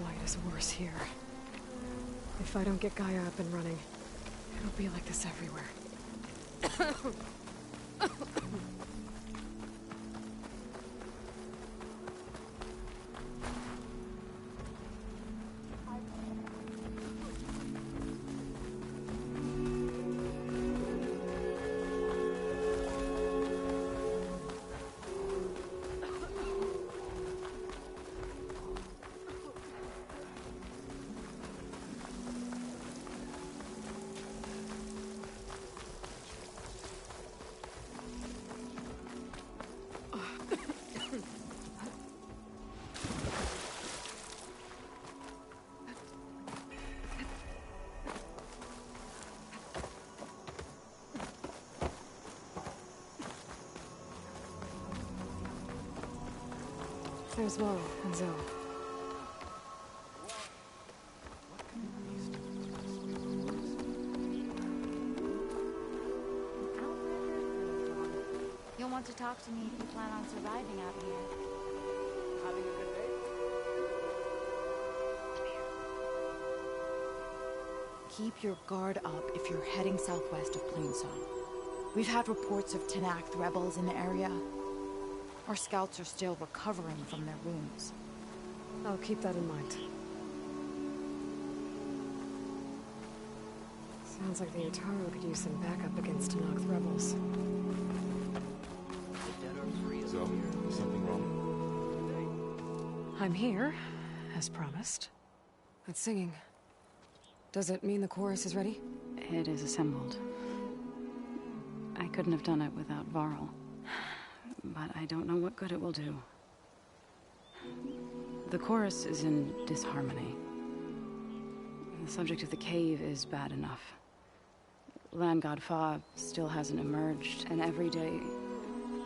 blight is worse here. If I don't get Gaia up and running, it'll be like this everywhere. There's Mo and Zoe. You'll want to talk to me if you plan on surviving out here. Having a good day? Keep your guard up if you're heading southwest of Plainsong. We've had reports of Tenakth rebels in the area. Our scouts are still recovering from their wounds. I'll keep that in mind. Sounds like the Utaru could use some backup against Tenakth rebels. So, something wrong? I'm here, as promised. It's singing. Does it mean the chorus is ready? It is assembled. I couldn't have done it without Varl. But I don't know what good it will do. The chorus is in disharmony. The subject of the cave is bad enough. Land God Fa still hasn't emerged, and every day,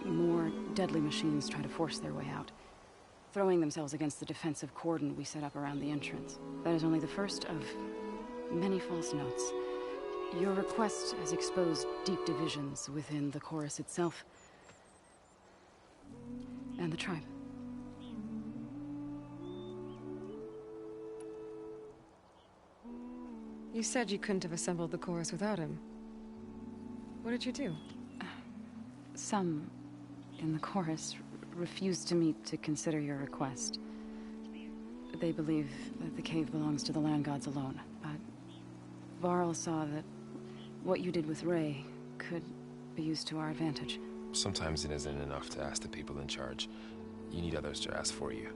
more deadly machines try to force their way out, throwing themselves against the defensive cordon we set up around the entrance. That is only the first of many false notes. Your request has exposed deep divisions within the chorus itself. And the tribe. You said you couldn't have assembled the chorus without him. What did you do? Some in the chorus refused to meet to consider your request. They believe that the cave belongs to the land gods alone, but Varl saw that what you did with Ray could be used to our advantage. Sometimes it isn't enough to ask the people in charge. You need others to ask for you.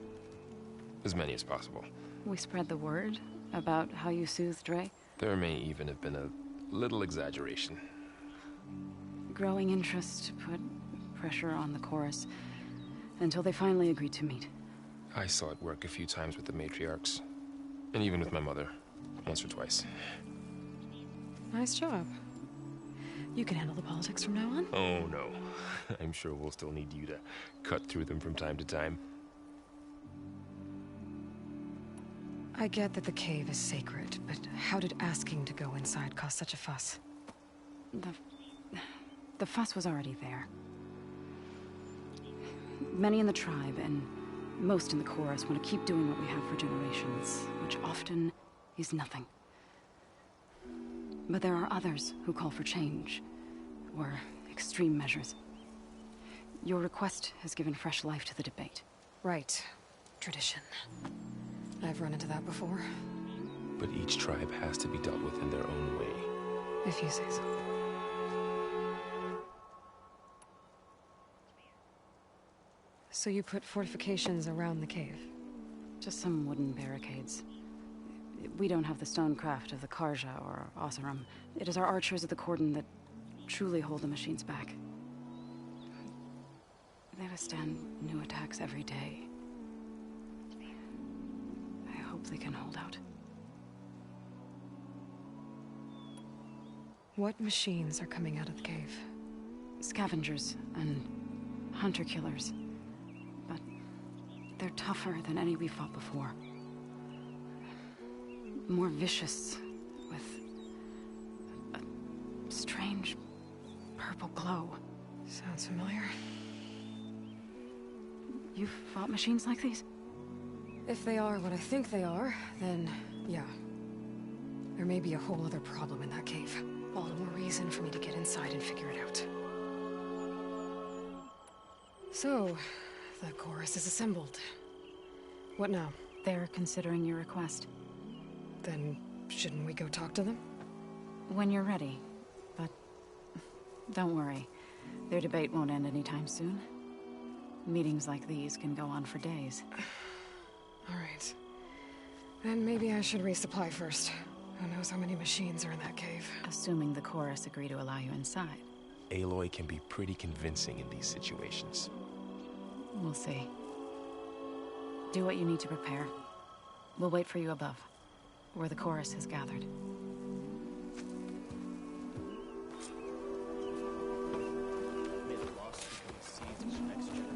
As many as possible. We spread the word about how you soothed Ray. There may even have been a little exaggeration. Growing interest put pressure on the chorus until they finally agreed to meet. I saw it work a few times with the matriarchs. And even with my mother. Once or twice. Nice job. You can handle the politics from now on? Oh, no. I'm sure we'll still need you to cut through them from time to time. I get that the cave is sacred, but how did asking to go inside cause such a fuss? The fuss was already there. Many in the tribe, and most in the chorus, want to keep doing what we have for generations, which often is nothing. But there are others who call for change, or extreme measures. Your request has given fresh life to the debate. Right. Tradition. I've run into that before. But each tribe has to be dealt with in their own way. If you say so. So you put fortifications around the cave? Just some wooden barricades. We don't have the stonecraft of the Karja or Oseram. It is our archers at the cordon that truly hold the machines back. They withstand new attacks every day. I hope they can hold out. What machines are coming out of the cave? Scavengers and hunter-killers. But they're tougher than any we fought before. More vicious, with a strange purple glow. Sounds familiar. You've fought machines like these? If they are what I think they are, then yeah. There may be a whole other problem in that cave. All the more reason for me to get inside and figure it out. So, the chorus is assembled. What now? They're considering your request. Then, shouldn't we go talk to them? When you're ready. But don't worry. Their debate won't end anytime soon. Meetings like these can go on for days. Alright. Then maybe I should resupply first. Who knows how many machines are in that cave? Assuming the chorus agree to allow you inside. Aloy can be pretty convincing in these situations. We'll see. Do what you need to prepare. We'll wait for you above, where the chorus has gathered. May the lost become the seeds of the next generation.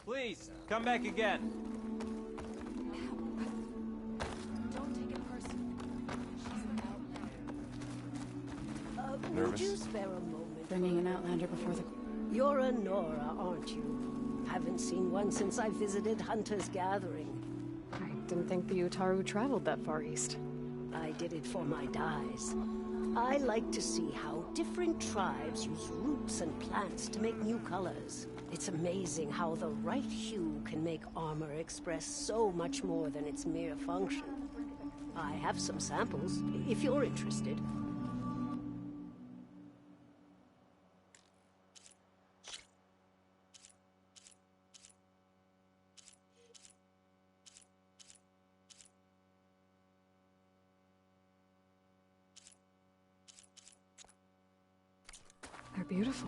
Please, come back again. Don't take it personally. She's an outlander. Would Nervous? you spare a moment? Bringing an outlander before the... You're a Nora, aren't you? Haven't seen one since I visited Hunter's Gathering. I didn't think the Utaru traveled that far east. I did it for my dyes. I like to see how different tribes use roots and plants to make new colors. It's amazing how the right hue can make armor express so much more than its mere function. I have some samples, if you're interested. They're beautiful.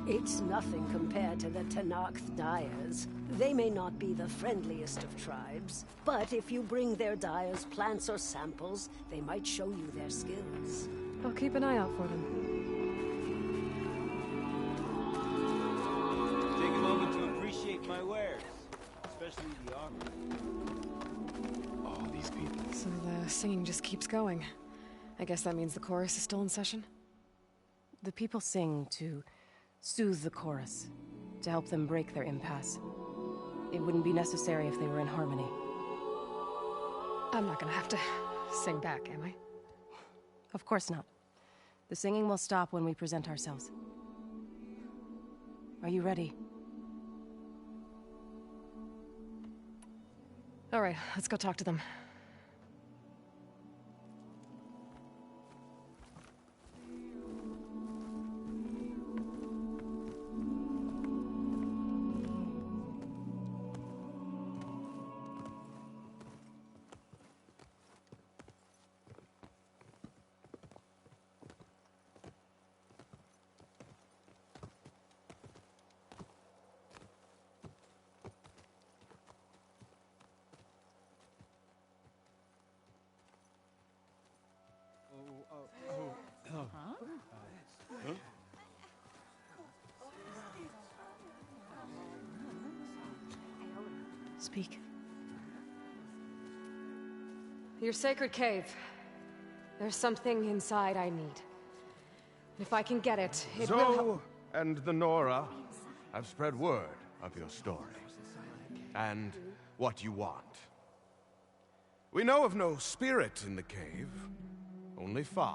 It's nothing compared to the Tenakth Dyers. They may not be the friendliest of tribes, but if you bring their dyers plants or samples, they might show you their skills. I'll keep an eye out for them. Take a moment to appreciate my wares, especially the armor. All these people. So the singing just keeps going. I guess that means the chorus is still in session? The people sing to soothe the chorus, to help them break their impasse. It wouldn't be necessary if they were in harmony. I'm not gonna have to sing back, am I? Of course not. The singing will stop when we present ourselves. Are you ready? All right, let's go talk to them. Speak. Your sacred cave. There's something inside I need. If I can get it, it will help. Zoe and the Nora I've spread word of your story, and what you want. We know of no spirit in the cave, only Fa,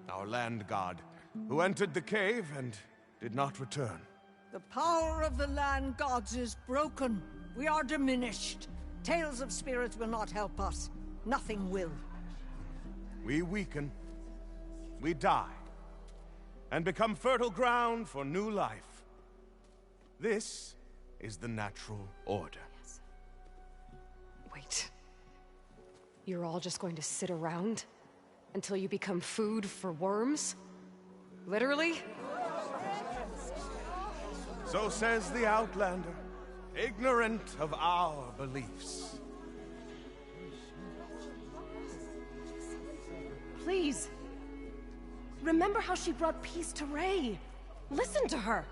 our land god, who entered the cave and did not return. The power of the land gods is broken. We are diminished. Tales of spirits will not help us. Nothing will. We weaken, we die, and become fertile ground for new life. This is the natural order. Yes. Wait. You're all just going to sit around until you become food for worms? Literally? So says the Outlander, ignorant of our beliefs. Please. Remember how she brought peace to Ray. Listen to her.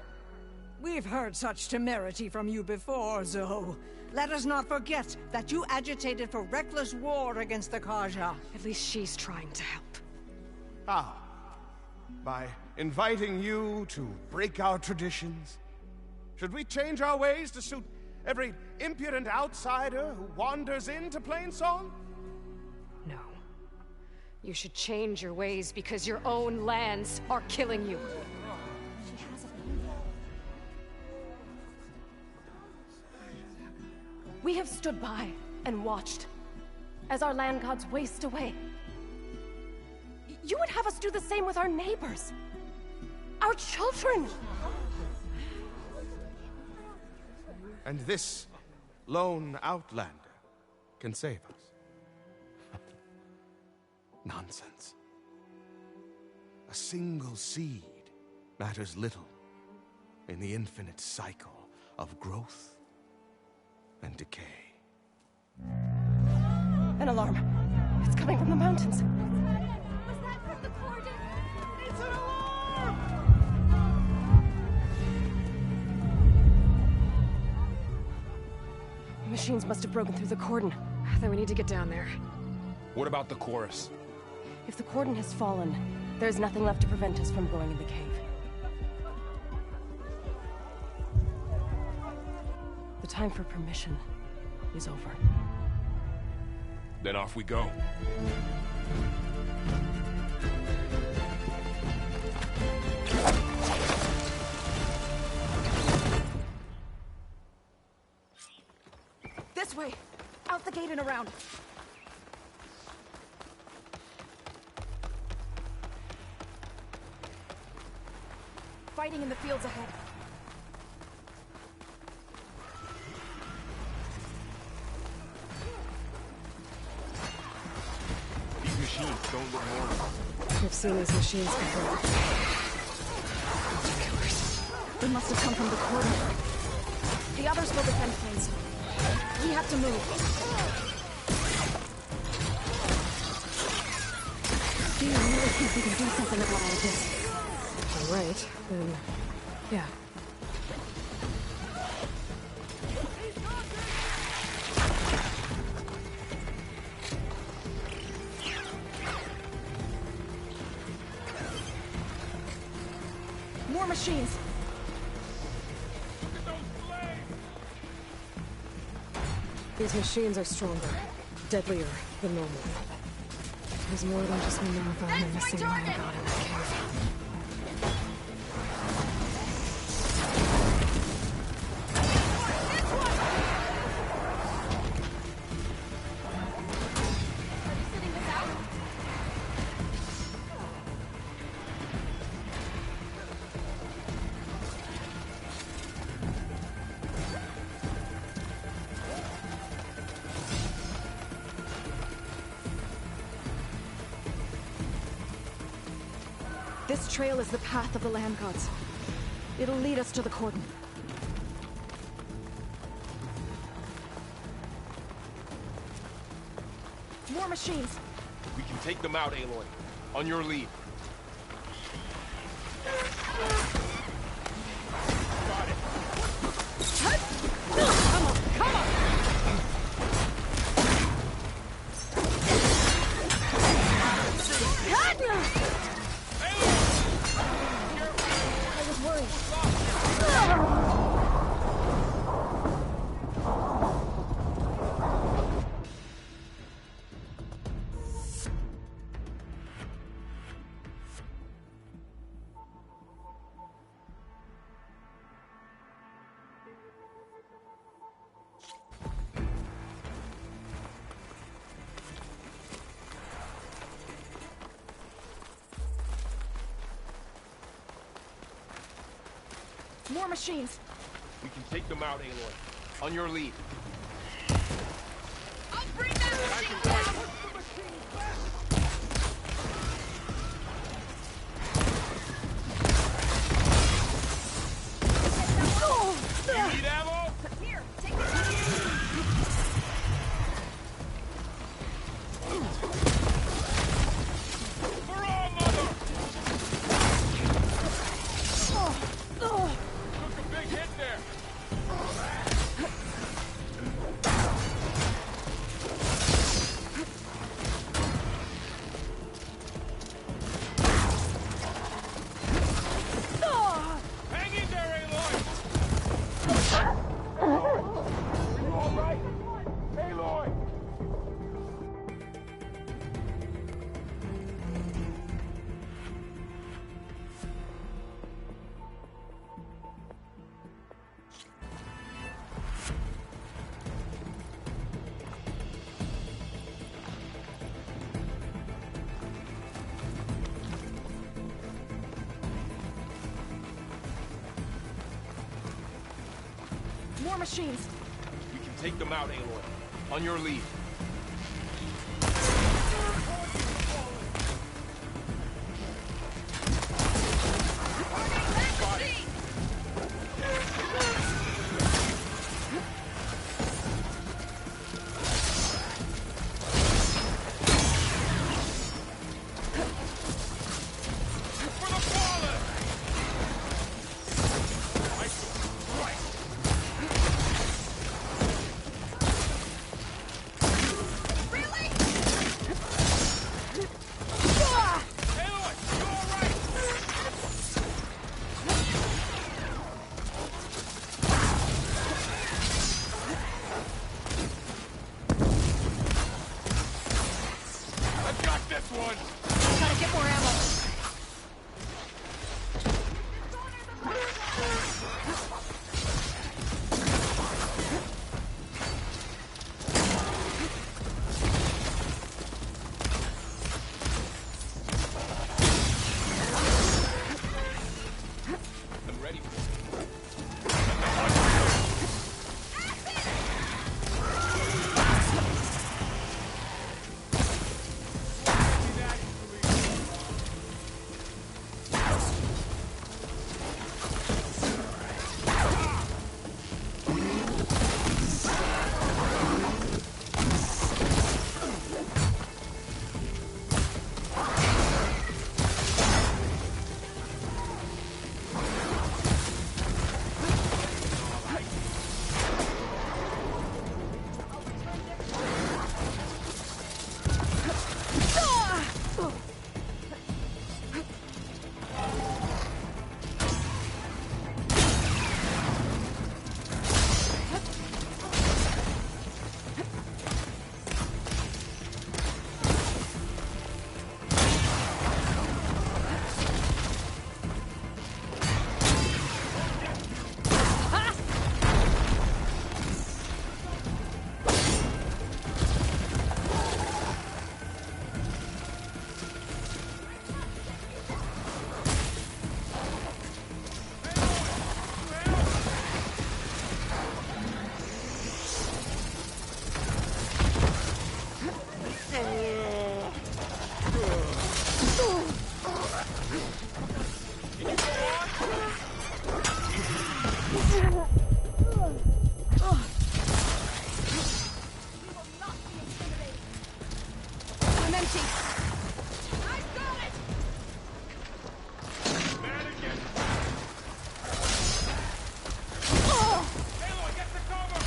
We've heard such temerity from you before, Zoe. Let us not forget that you agitated for reckless war against the Carja. At least she's trying to help. How? By inviting you to break our traditions? Should we change our ways to suit every impudent outsider who wanders into Plainsong? No. You should change your ways because your own lands are killing you. We have stood by and watched as our land gods waste away. You would have us do the same with our neighbors, our children. And this lone outlander can save us. Nonsense. A single seed matters little in the infinite cycle of growth and decay. An alarm. It's coming from the mountains. Was that from the Cordon? It's an alarm! Machines must have broken through the cordon. Then we need to get down there. What about the chorus? If the cordon has fallen, there's nothing left to prevent us from going in the cave. The time for permission is over. Then off we go. This way! Out the gate and around! Fighting in the fields ahead. These machines don't look normal. I've seen these machines before. Killers. They must have come from the cordon. The others will defend Plainsong. We have to move. Do you really think we can do something about all of this? All right, then, yeah. More machines! These machines are stronger, deadlier than normal. There's more than just Minerva and the missing land god in that cave. This trail is the path of the land gods. It'll lead us to the cordon. More machines! We can take them out, Aloy. On your lead. I was worried. More machines! We can take them out, Aloy. On your lead. I'll bring that machine down! You need ammo? Here, take this. For all, mother! Took a big hit there. Hang in there, Aloy! You all right? Aloy! More machines! We can take them out, Aloy. On your lead. For the fallen! Gotta get more ammo! I'm ready. I'm empty! I've got it! Mannequin! Oh! Aloy, get the cover!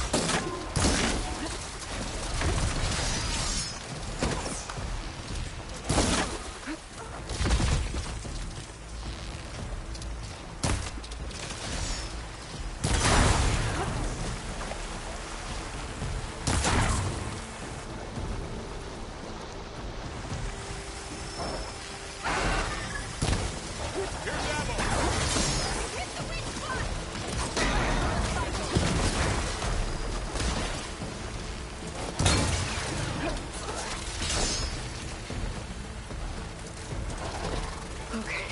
Here's ammo! Hit the weak spot! Okay.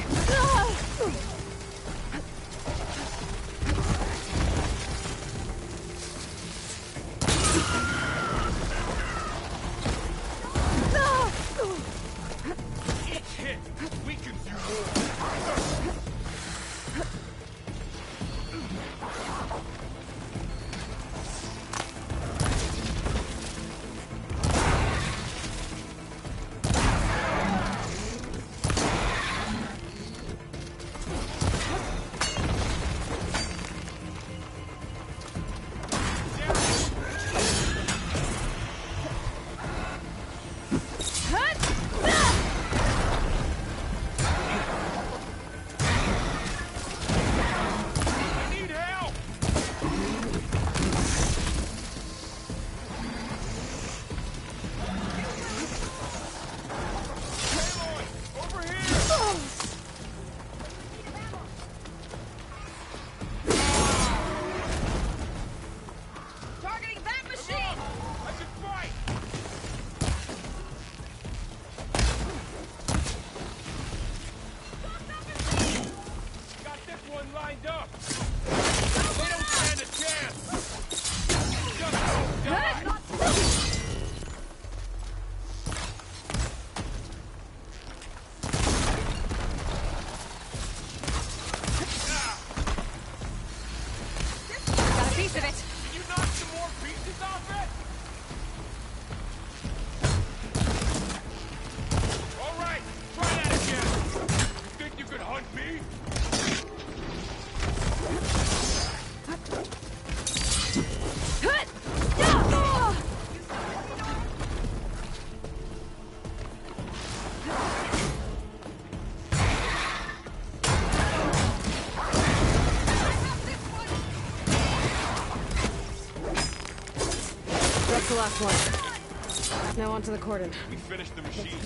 The last one. Now onto the cordon. We finished the machine.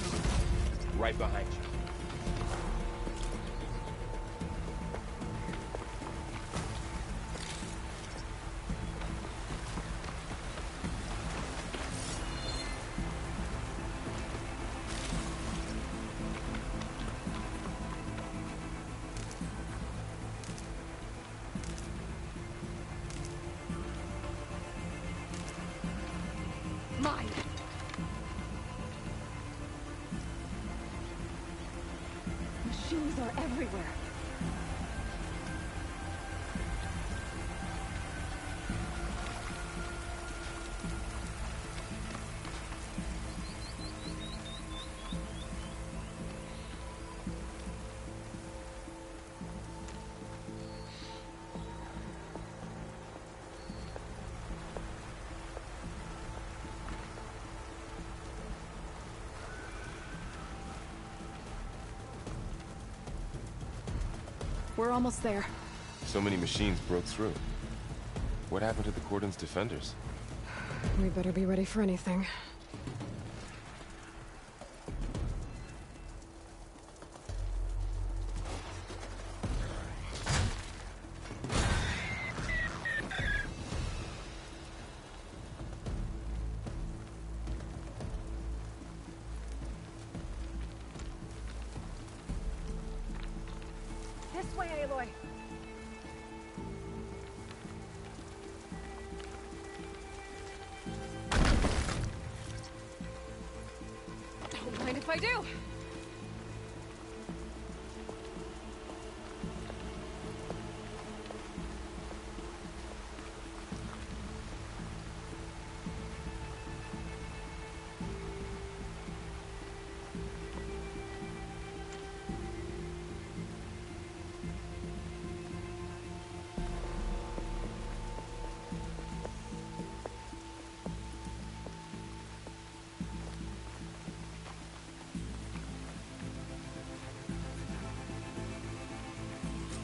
Right behind you. Mine. Machines are everywhere. We're almost there. So many machines broke through. What happened to the cordon's defenders? We better be ready for anything. This way, Aloy. Don't mind if I do.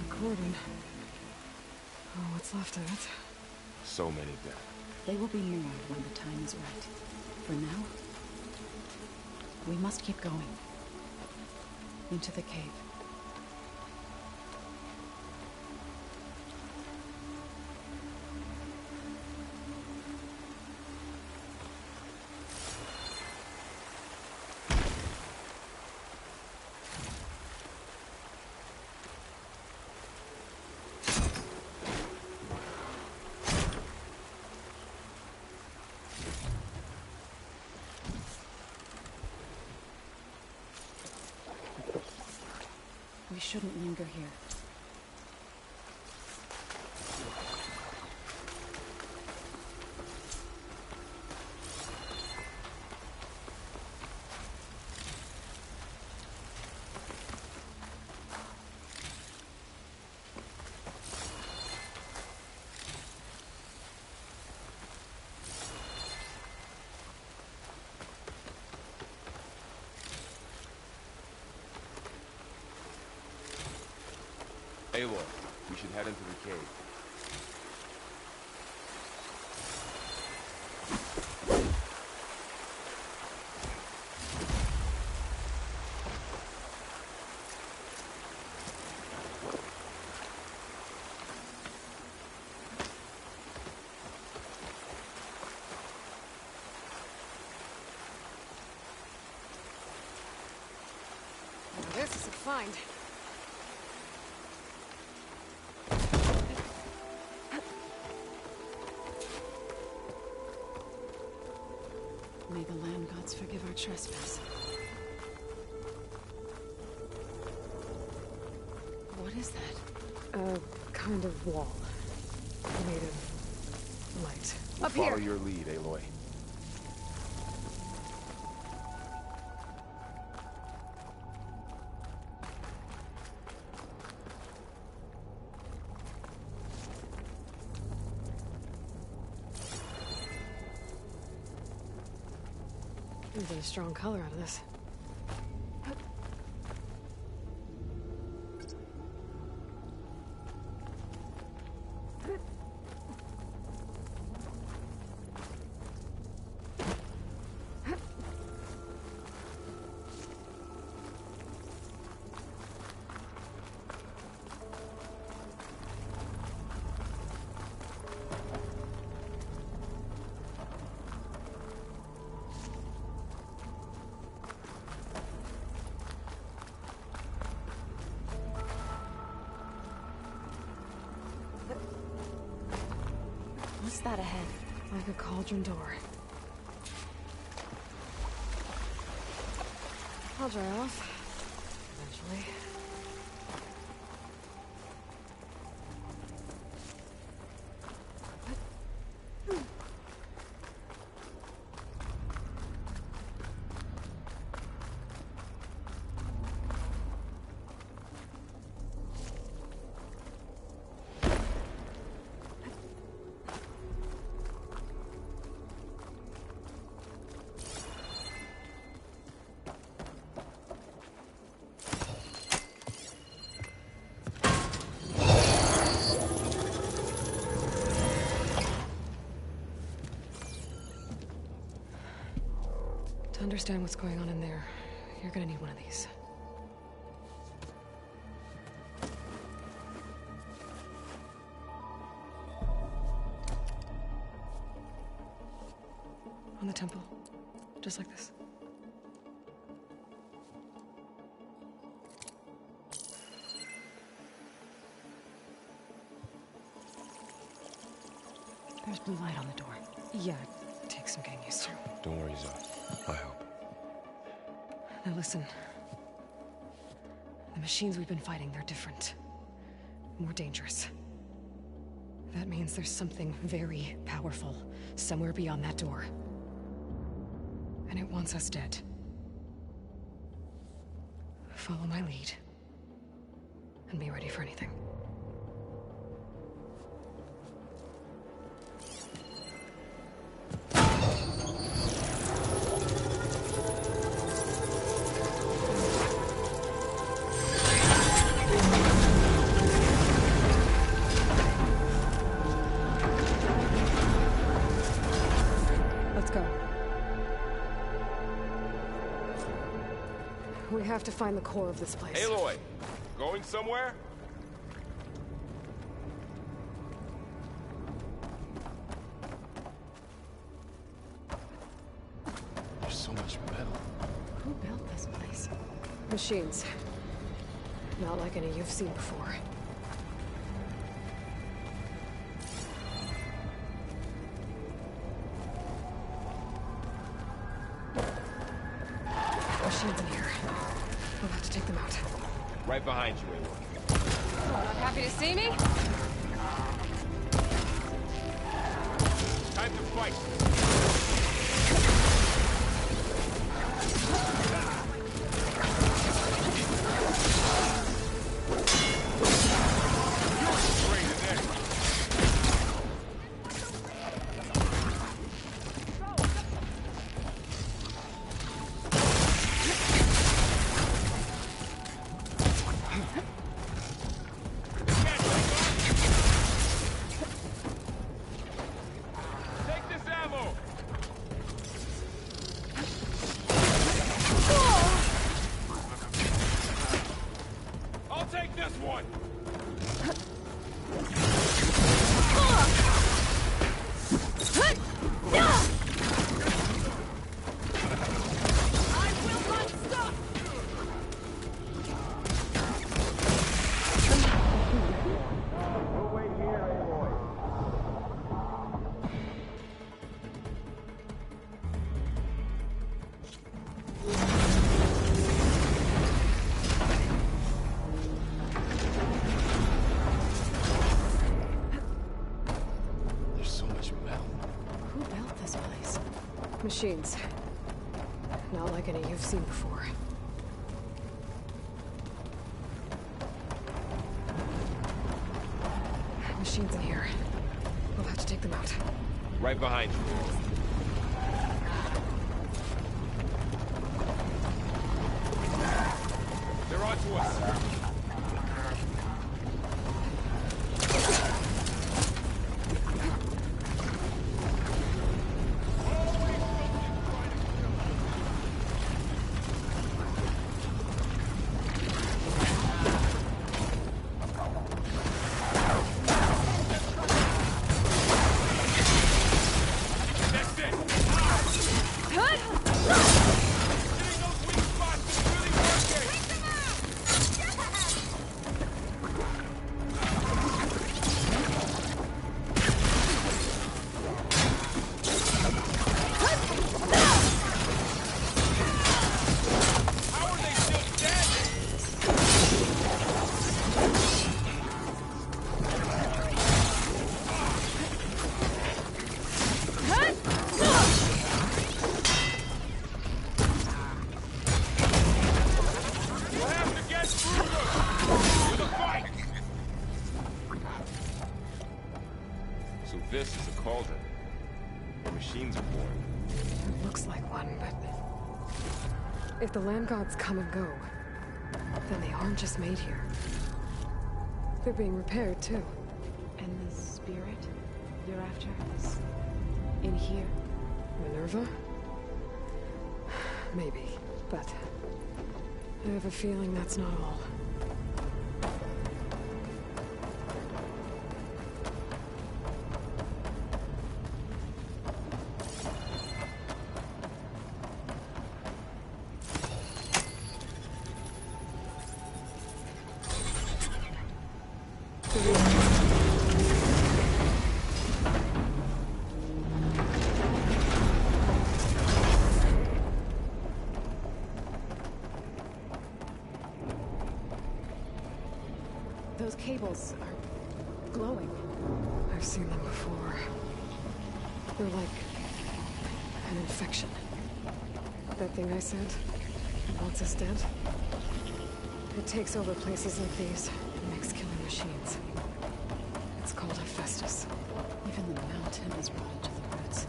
Cordon. Oh, what's left of it? So many dead. They will be more when the time is right. For now, we must keep going. Into the cave. We shouldn't linger here. Aloy, we should head into the cave. Now this is a find. May the land gods forgive our trespass. What is that? A kind of wall. Made of light. We'll Up follow here! your lead, Aloy. You get a strong color out of this. What's that ahead? Like a cauldron door. I'll dry off. Eventually. To understand what's going on in there, you're gonna need one of these. On the temple. Just like this. There's blue light on the door. Yeah, it takes some getting used to. Don't worry, Zoe. I help. Now listen. The machines we've been fighting, they're different. More dangerous. That means there's something very powerful somewhere beyond that door. And it wants us dead. Follow my lead. And be ready for anything. Let's go. We have to find the core of this place. Aloy, going somewhere? There's so much metal. Who built this place? Machines. Not like any you've seen before. Machines in here. We'll have to take them out. Right behind you, Aloy. Not happy to see me? Time to fight! Machines. Not like any you've seen before. Machines in here. We'll have to take them out. Right behind you. They're on to us. So this is a cauldron, where machines are born. It looks like one, but... if the land gods come and go, then they aren't just made here. They're being repaired, too. And the spirit you're after is in here? Minerva? Maybe, but... I have a feeling that's not all. Those cables are glowing. I've seen them before. They're like an infection. That thing I said wants us dead. It takes over places like these and makes killing machines. It's called Hephaestus. Even the mountain is rotted to the roots.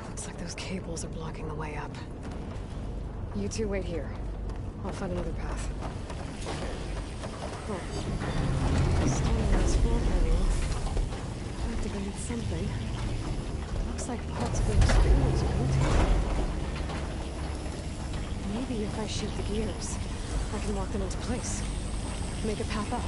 Looks like those cables are blocking the way up. You two wait here. I'll find another path. Standing on this floor panel. Activated something. Looks like parts of the experience rotate. Maybe if I shoot the gears, I can lock them into place. Make a path up.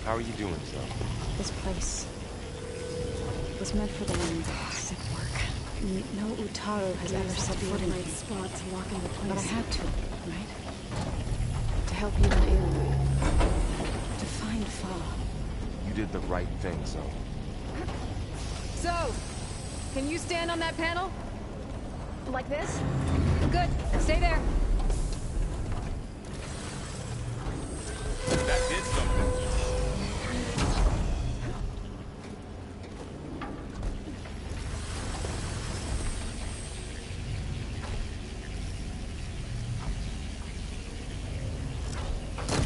How are you doing, Zoe? This place was meant for the Landgods. Didn't work. No Utaru has ever set foot in here. spot to lock into place. But I had to, right? To help you and Aloy. To find Fa. You did the right thing, Zoe. So, can you stand on that panel? Like this? Good. Stay there. That did something.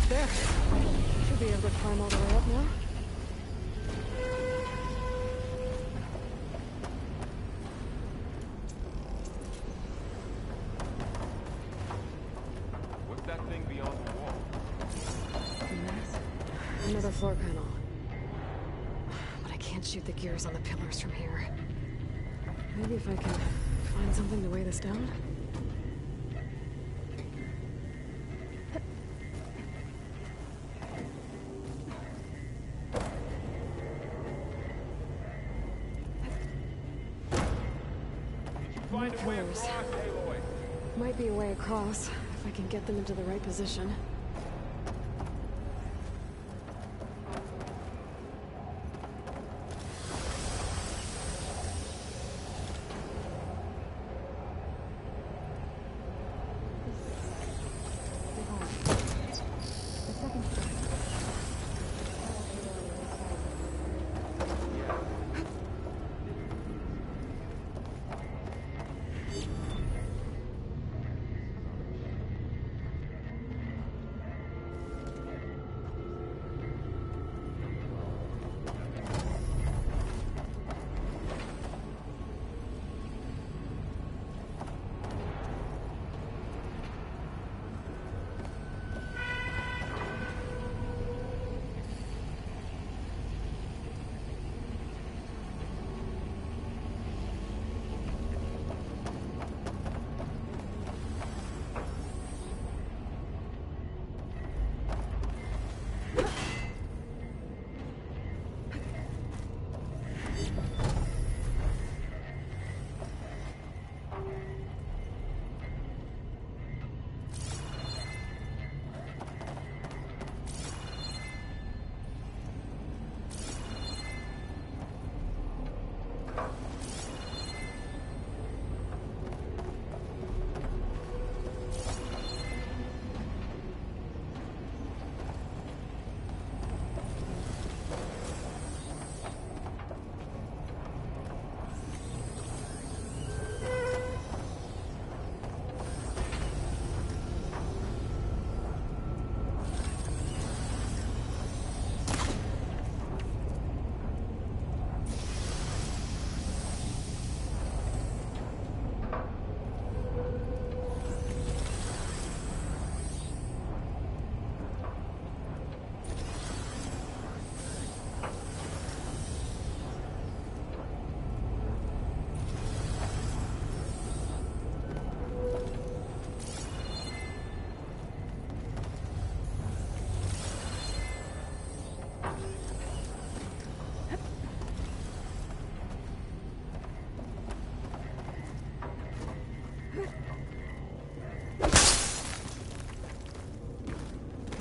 There. Should be able to climb all the way up now. What's that thing beyond the wall? Another floor panel. But I can't shoot the gears on the pillars from here. Maybe if I can find something to weigh this down? Find a way Pillars. across, Aloy. Might be a way across, if I can get them into the right position.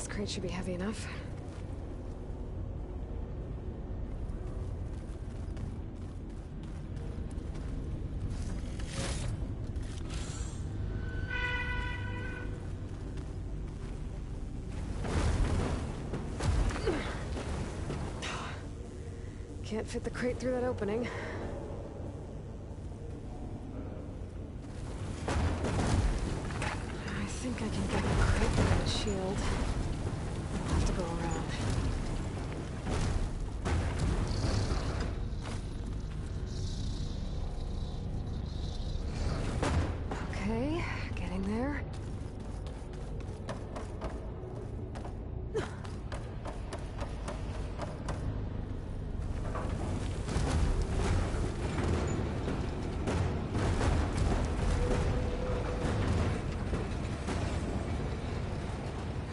Crate should be heavy enough. Can't fit the crate through that opening. I think I can get the crate behind a shield. I'll have to go around. Okay, getting there.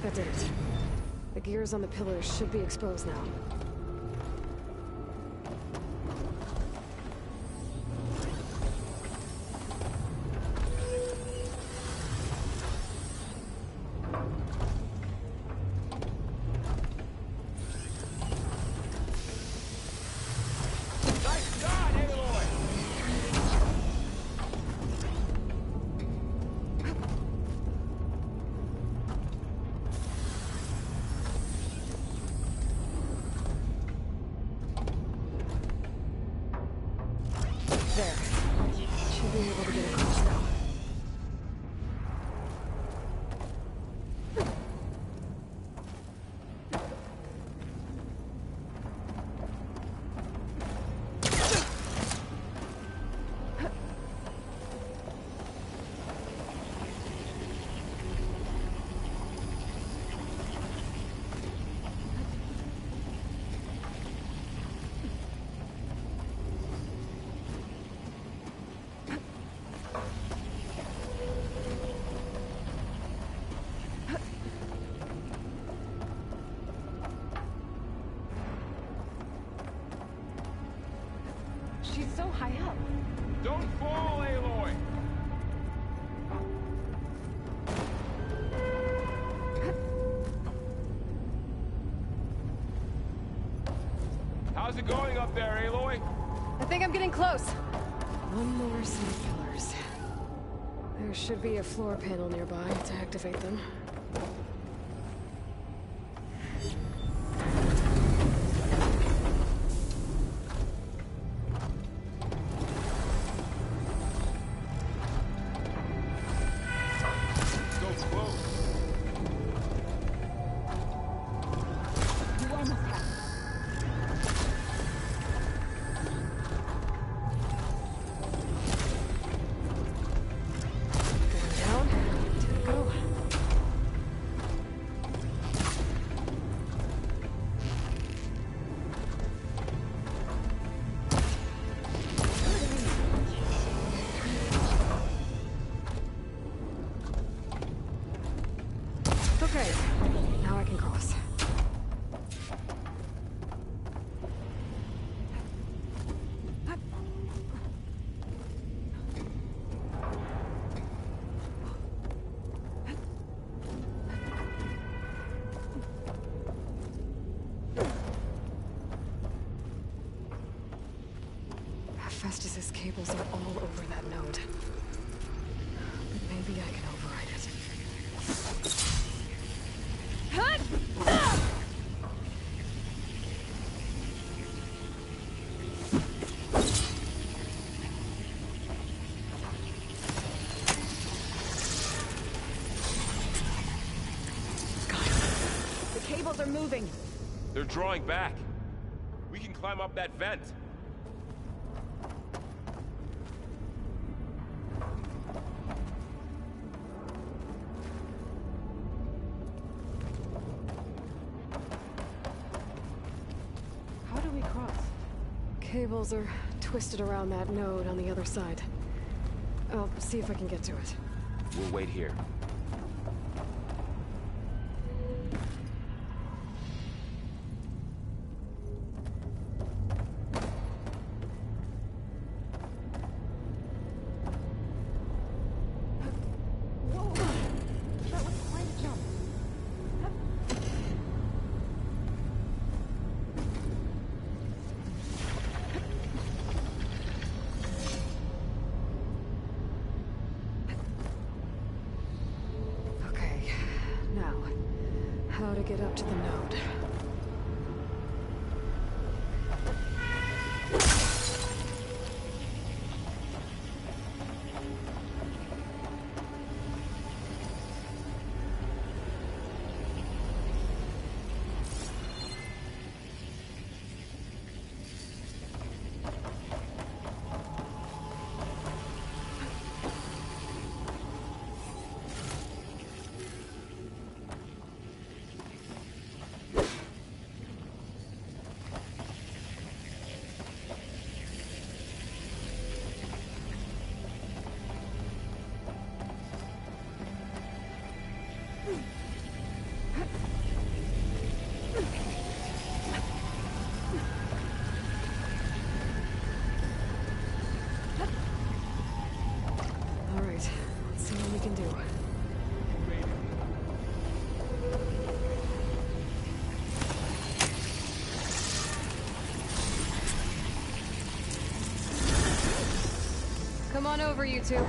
That did it. The gears on the pillars should be exposed now. She's so high up. Don't fall, Aloy! How's it going up there, Aloy? I think I'm getting close. One more set of pillars. There should be a floor panel nearby to activate them. Okay, now I can cross. Festus's cables are all over that node. But maybe I can override it. The cables are moving. They're drawing back. We can climb up that vent. How do we cross? Cables are twisted around that node on the other side. I'll see if I can get to it. We'll wait here. How to get up to the node. on over, you two.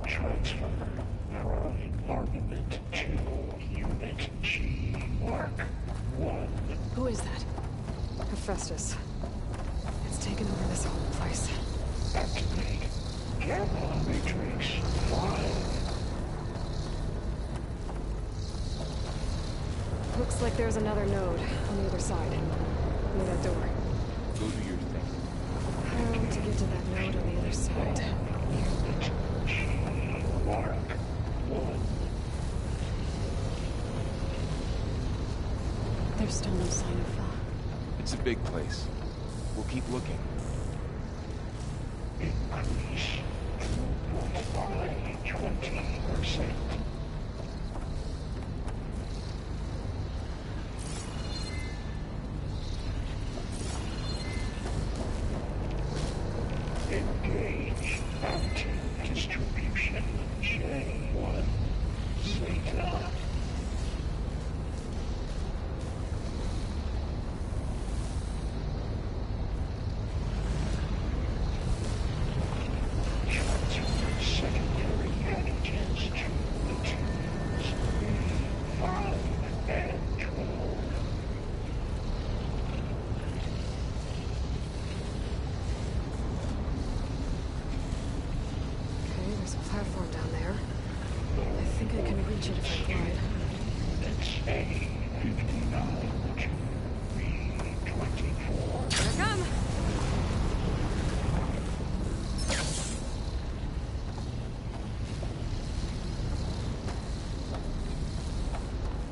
Transfer from armament to Unit G Mark 1. Who is that? Hephaestus. It's taken over this whole place. Activate Gamma Matrix 5. Looks like there's another node on the other side. Near that door. Go do your thing. How to get to that node on the other side? Unit G Mark 1. There's still no sign of Fa. It's a big place. We'll keep looking. Increase throughput by 20%. Engage anti-distribution J1 Zeta. Transfer secondary antigens to platoons B5 and 12. Okay, there's a platform down there. I think I can reach it if I glide. Units A59 to B24. Here I come!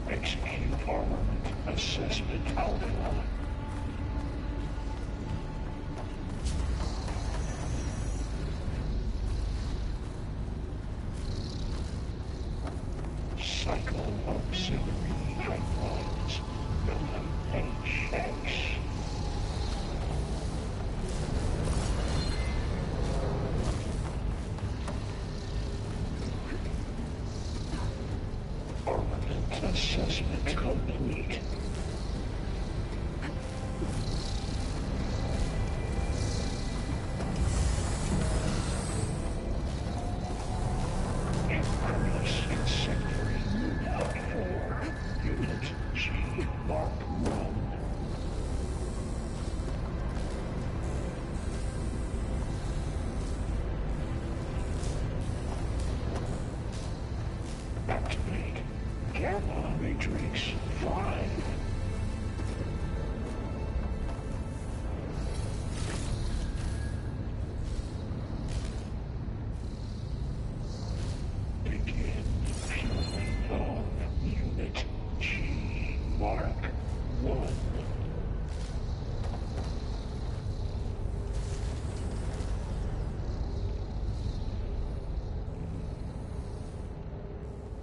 Execute armament assessment alpha. Cycle auxiliary pipelines. LMHX. Armament assessment complete. Increase in secondary moonlight for Unit G Mark 1. Activate Gamma Matrix 5. Begin fueling of Unit G Mark 1.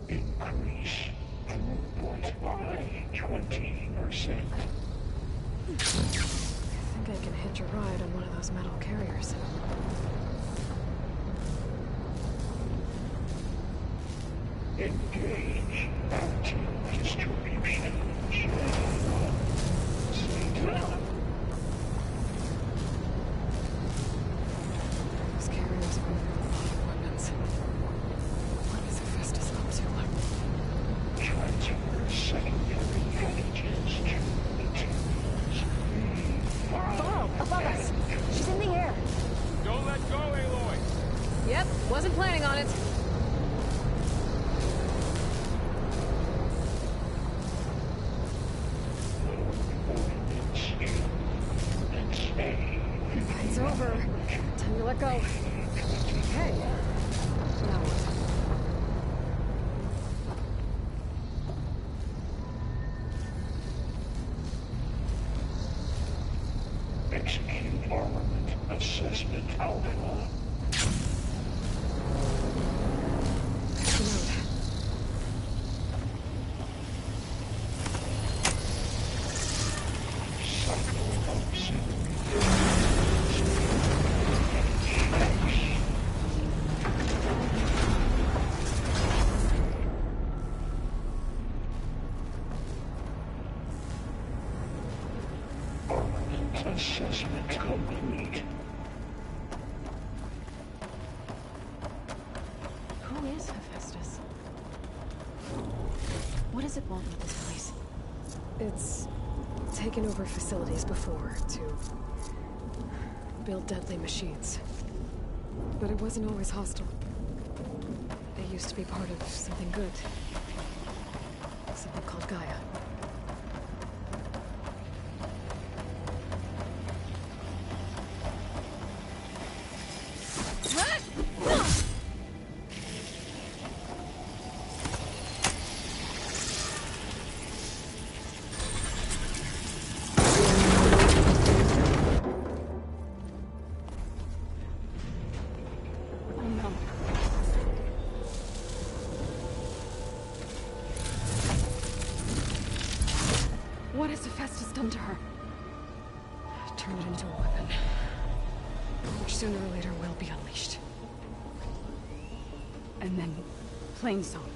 Increase throughput by 20%. I think I can hitch a ride on one of those metal carriers. Engage anti-distribution J1 Zeta. Those carriers are moving a lot of weapons. What is Hephaestus up to? Transfer secondary antigens to platoons B5. Varl, above us! She's in the air! Don't let go, Aloy! Yep, wasn't planning on it. Ordnance Units A. It's over. Time to let go. Okay. Now what? Execute armament assessment alpha. The node. Cycle auxiliary. does it want with this place? It's taken over facilities before to build deadly machines. But it wasn't always hostile. They used to be part of something good. Something called Gaia. What has Hephaestus done to her? Turned it into a weapon. Which sooner or later will be unleashed. And then, Plainsong.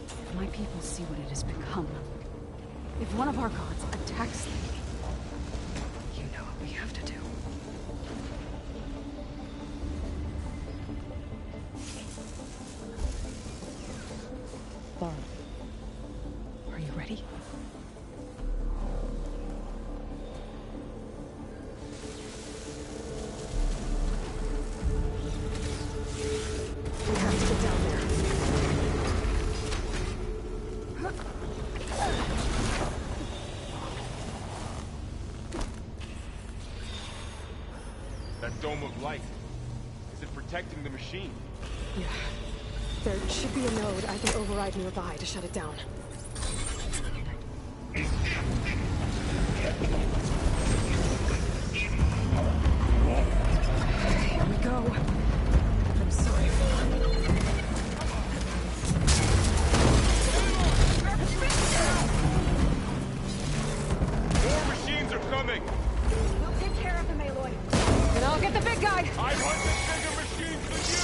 If my people see what it has become, if one of our gods attacks them, You know what we have to do. Laura, are you ready? We have to get down there. That dome of light. Is it protecting the machine? Yeah. There should be a node I can override nearby to shut it down. Here we go. I'm sorry. More machines are coming! We'll take care of them, Aloy. And I'll get the big guy! I want the bigger machines than you!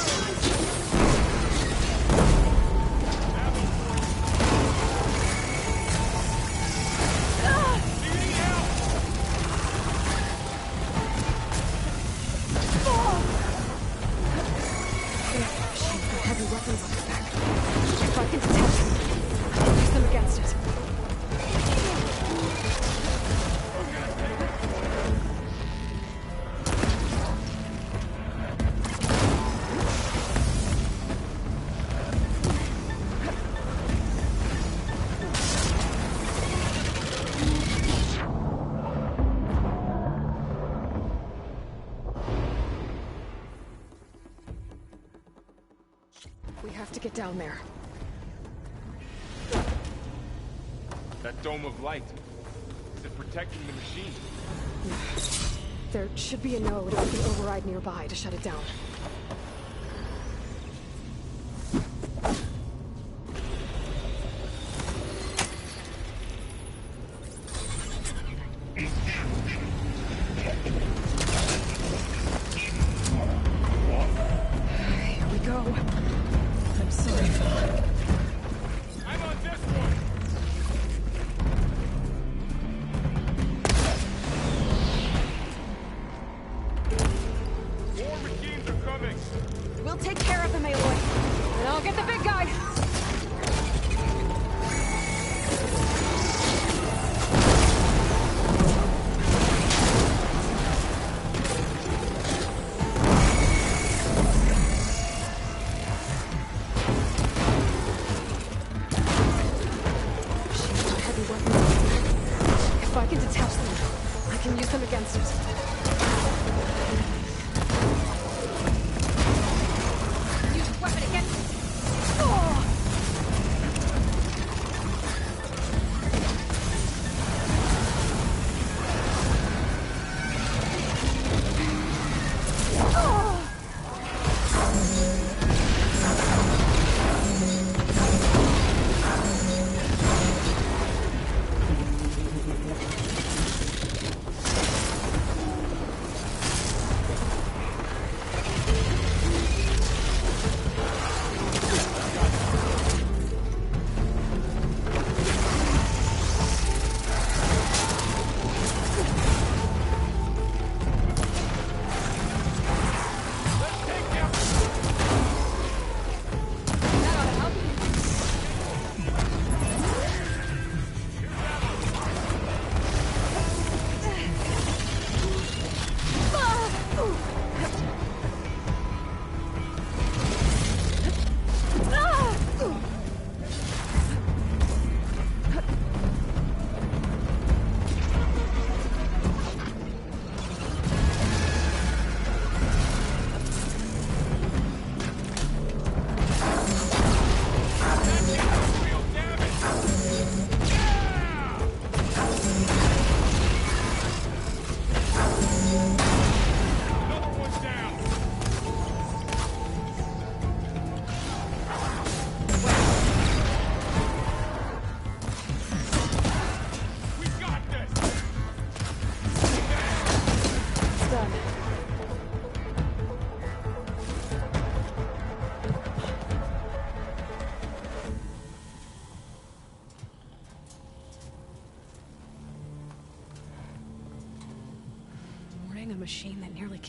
Leading out! She's got heavy weapons on her back. If I can detach them, I'll use them against it. We have to get down there. That dome of light. Is it protecting the machine? There should be a node I can override nearby to shut it down. Here we go. I'm sorry. I'm on this one! More machines are coming! We'll take care of them, Aloy. And I'll get the big guy! She's got heavy weapons on her back. If I can detach them, I can use them against it. Use weapon against it. Oh!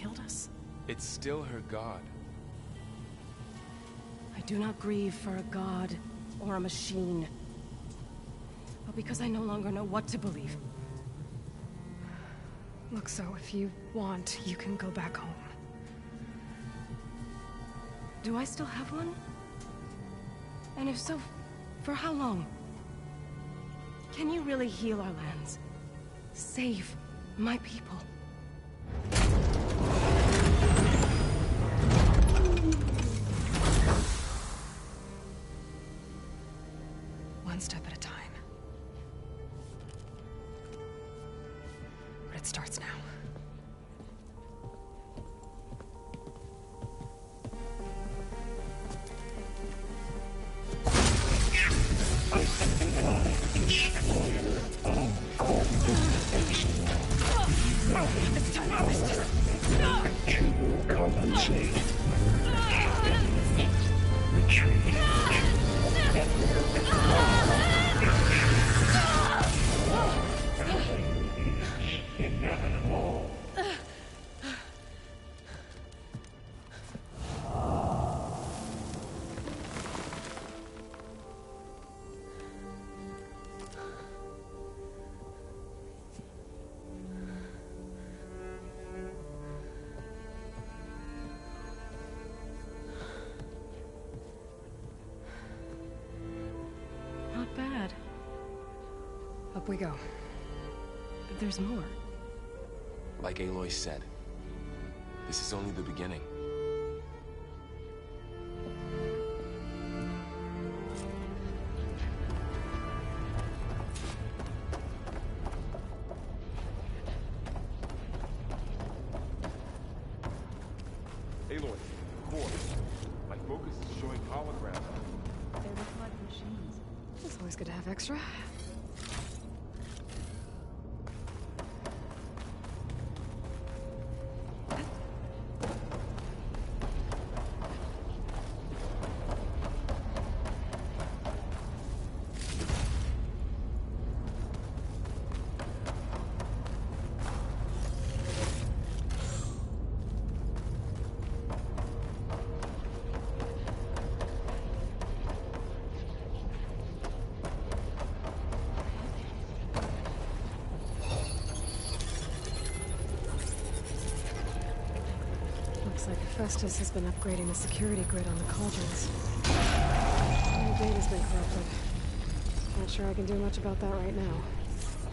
killed us? It's still her god. I do not grieve for a god or a machine, but because I no longer know what to believe. Look, so if you want, you can go back home. Do I still have one? And if so, for how long? Can you really heal our lands? Save my people? One step at a time. But it starts now. It's time to compensate. Retreat. Inevitable. Not bad. Up we go. There's more. Like Aloy said, this is only the beginning. Aloy, core. My focus is showing holograms. They look like machines. It's always good to have extra. Looks like Festus has been upgrading the security grid on the cauldrons. My data's been corrupted. Not sure I can do much about that right now.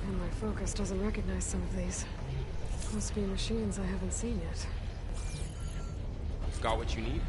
And my focus doesn't recognize some of these. Must be machines I haven't seen yet. Got what you need?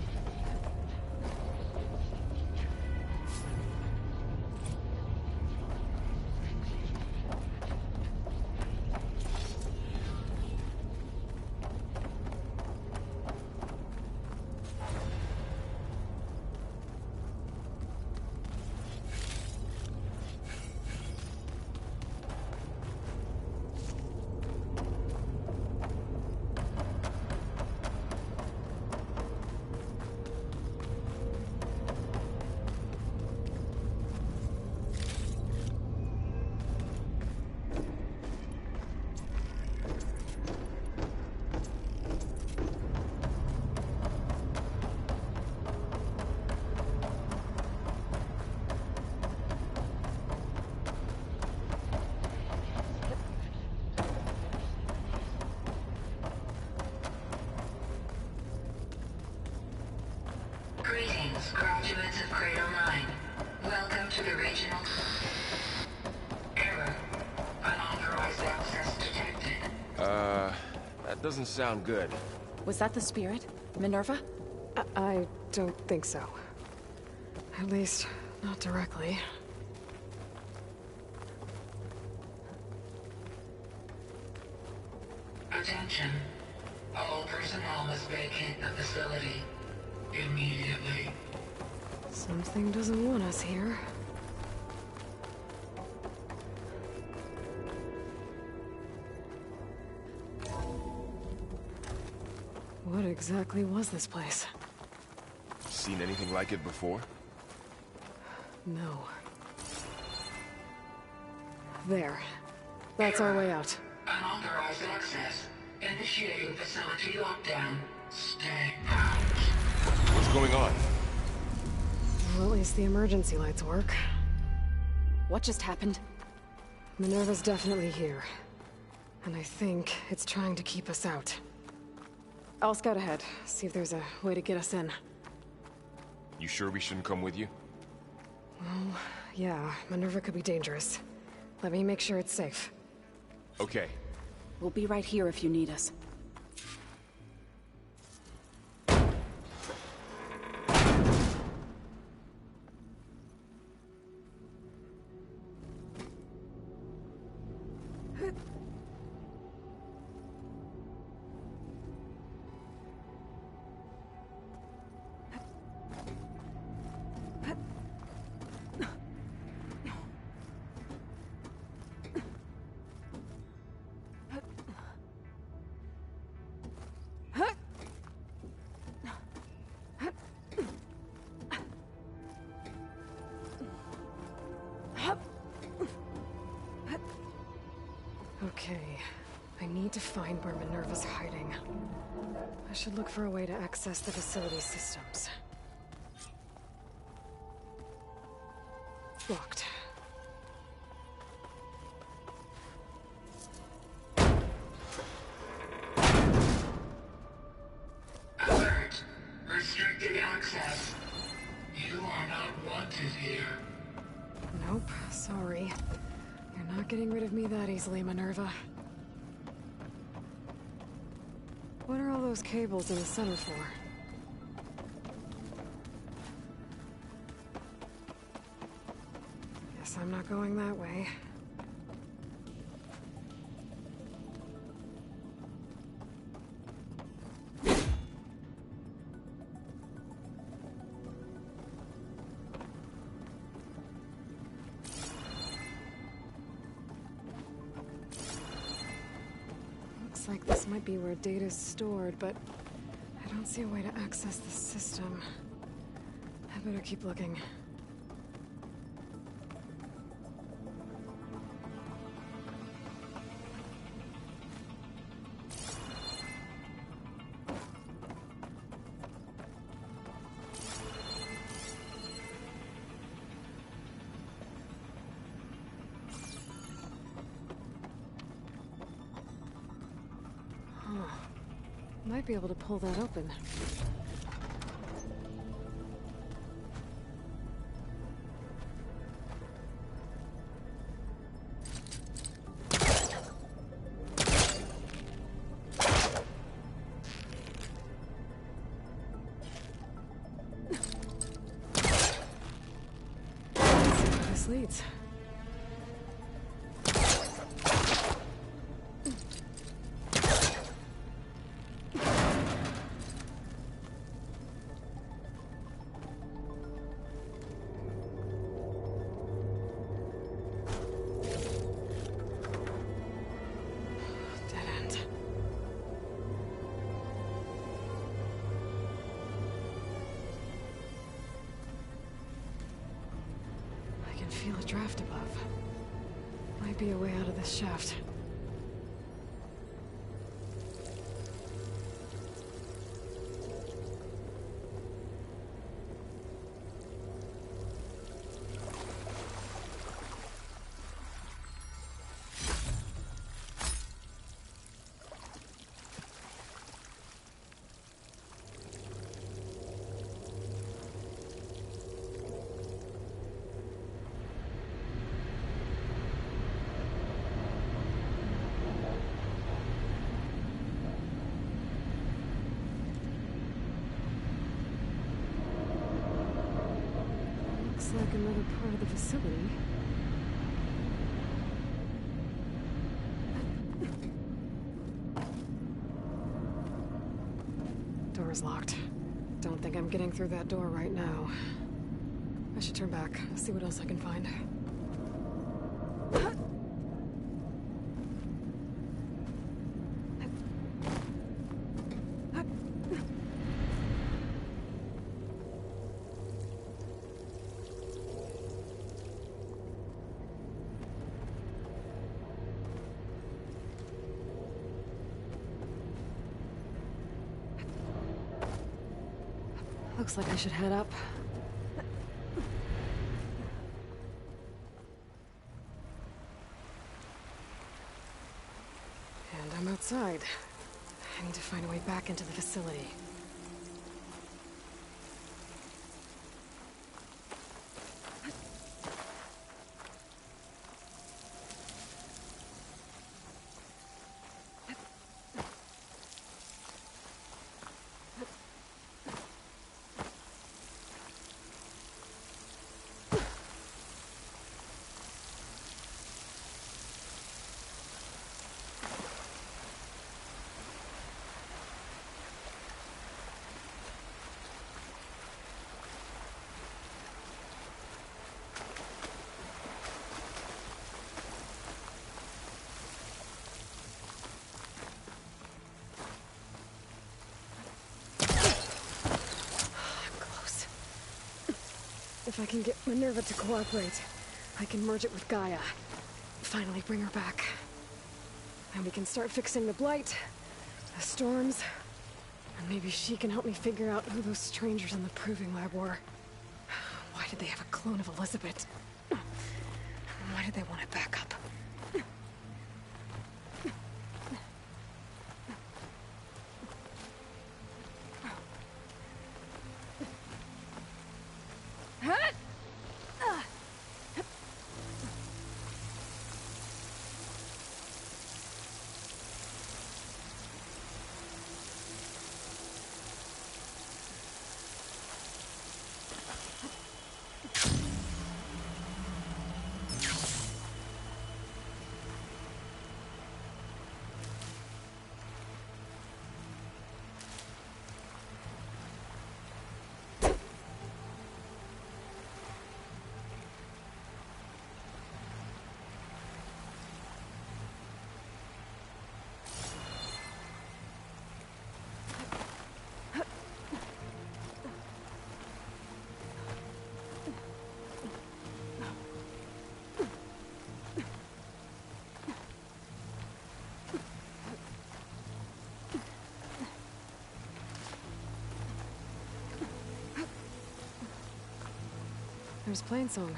Greetings, graduates of Cradle 9. Welcome to the regional... Error. Unauthorized access detected. That doesn't sound good. Was that the spirit? Minerva? I don't think so. At least, not directly. Attention. All personnel must vacate the facility. Immediately. Something doesn't want us here. What exactly was this place? Seen anything like it before? No. There. That's our way out. Unauthorized access. Initiating facility lockdown. Stay out. What's going on? Well, at least the emergency lights work. What just happened? Minerva's definitely here. And I think it's trying to keep us out. I'll scout ahead, see if there's a way to get us in. You sure we shouldn't come with you? Well, yeah, Minerva could be dangerous. Let me make sure it's safe. Okay. We'll be right here if you need us. Okay, I need to find where Minerva's hiding. I should look for a way to access the facility systems. Locked. Alert. Restricted access. You are not wanted here. Nope, sorry. You're not getting rid of me that easily, Minerva. What are all those cables in the center for? Guess I'm not going that way. Looks like this might be where data's stored, but I don't see a way to access the system. I better keep looking. Might be able to pull that open. Let's see where this leads. Feel a draft above. Might be a way out of this shaft. Looks like another part of the facility. Door's locked. Don't think I'm getting through that door right now. I should turn back, see what else I can find. Looks like I should head up. And I'm outside. I need to find a way back into the facility. If I can get Minerva to cooperate, I can merge it with Gaia. Finally bring her back. And we can start fixing the Blight, the storms, and maybe she can help me figure out who those strangers in the Proving Lab were. Why did they have a clone of Elizabeth? Why did they want it back up? There's Plainsong.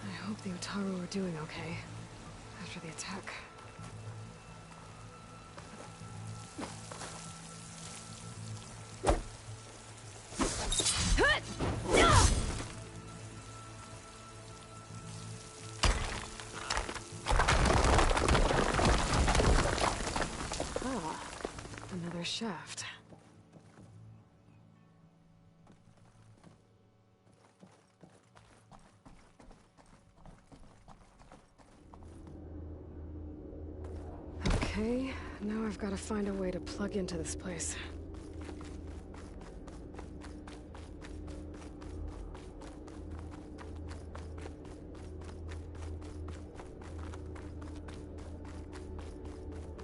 I hope the Utaru are doing okay after the attack. Ah, another shaft. Okay, now I've got to find a way to plug into this place.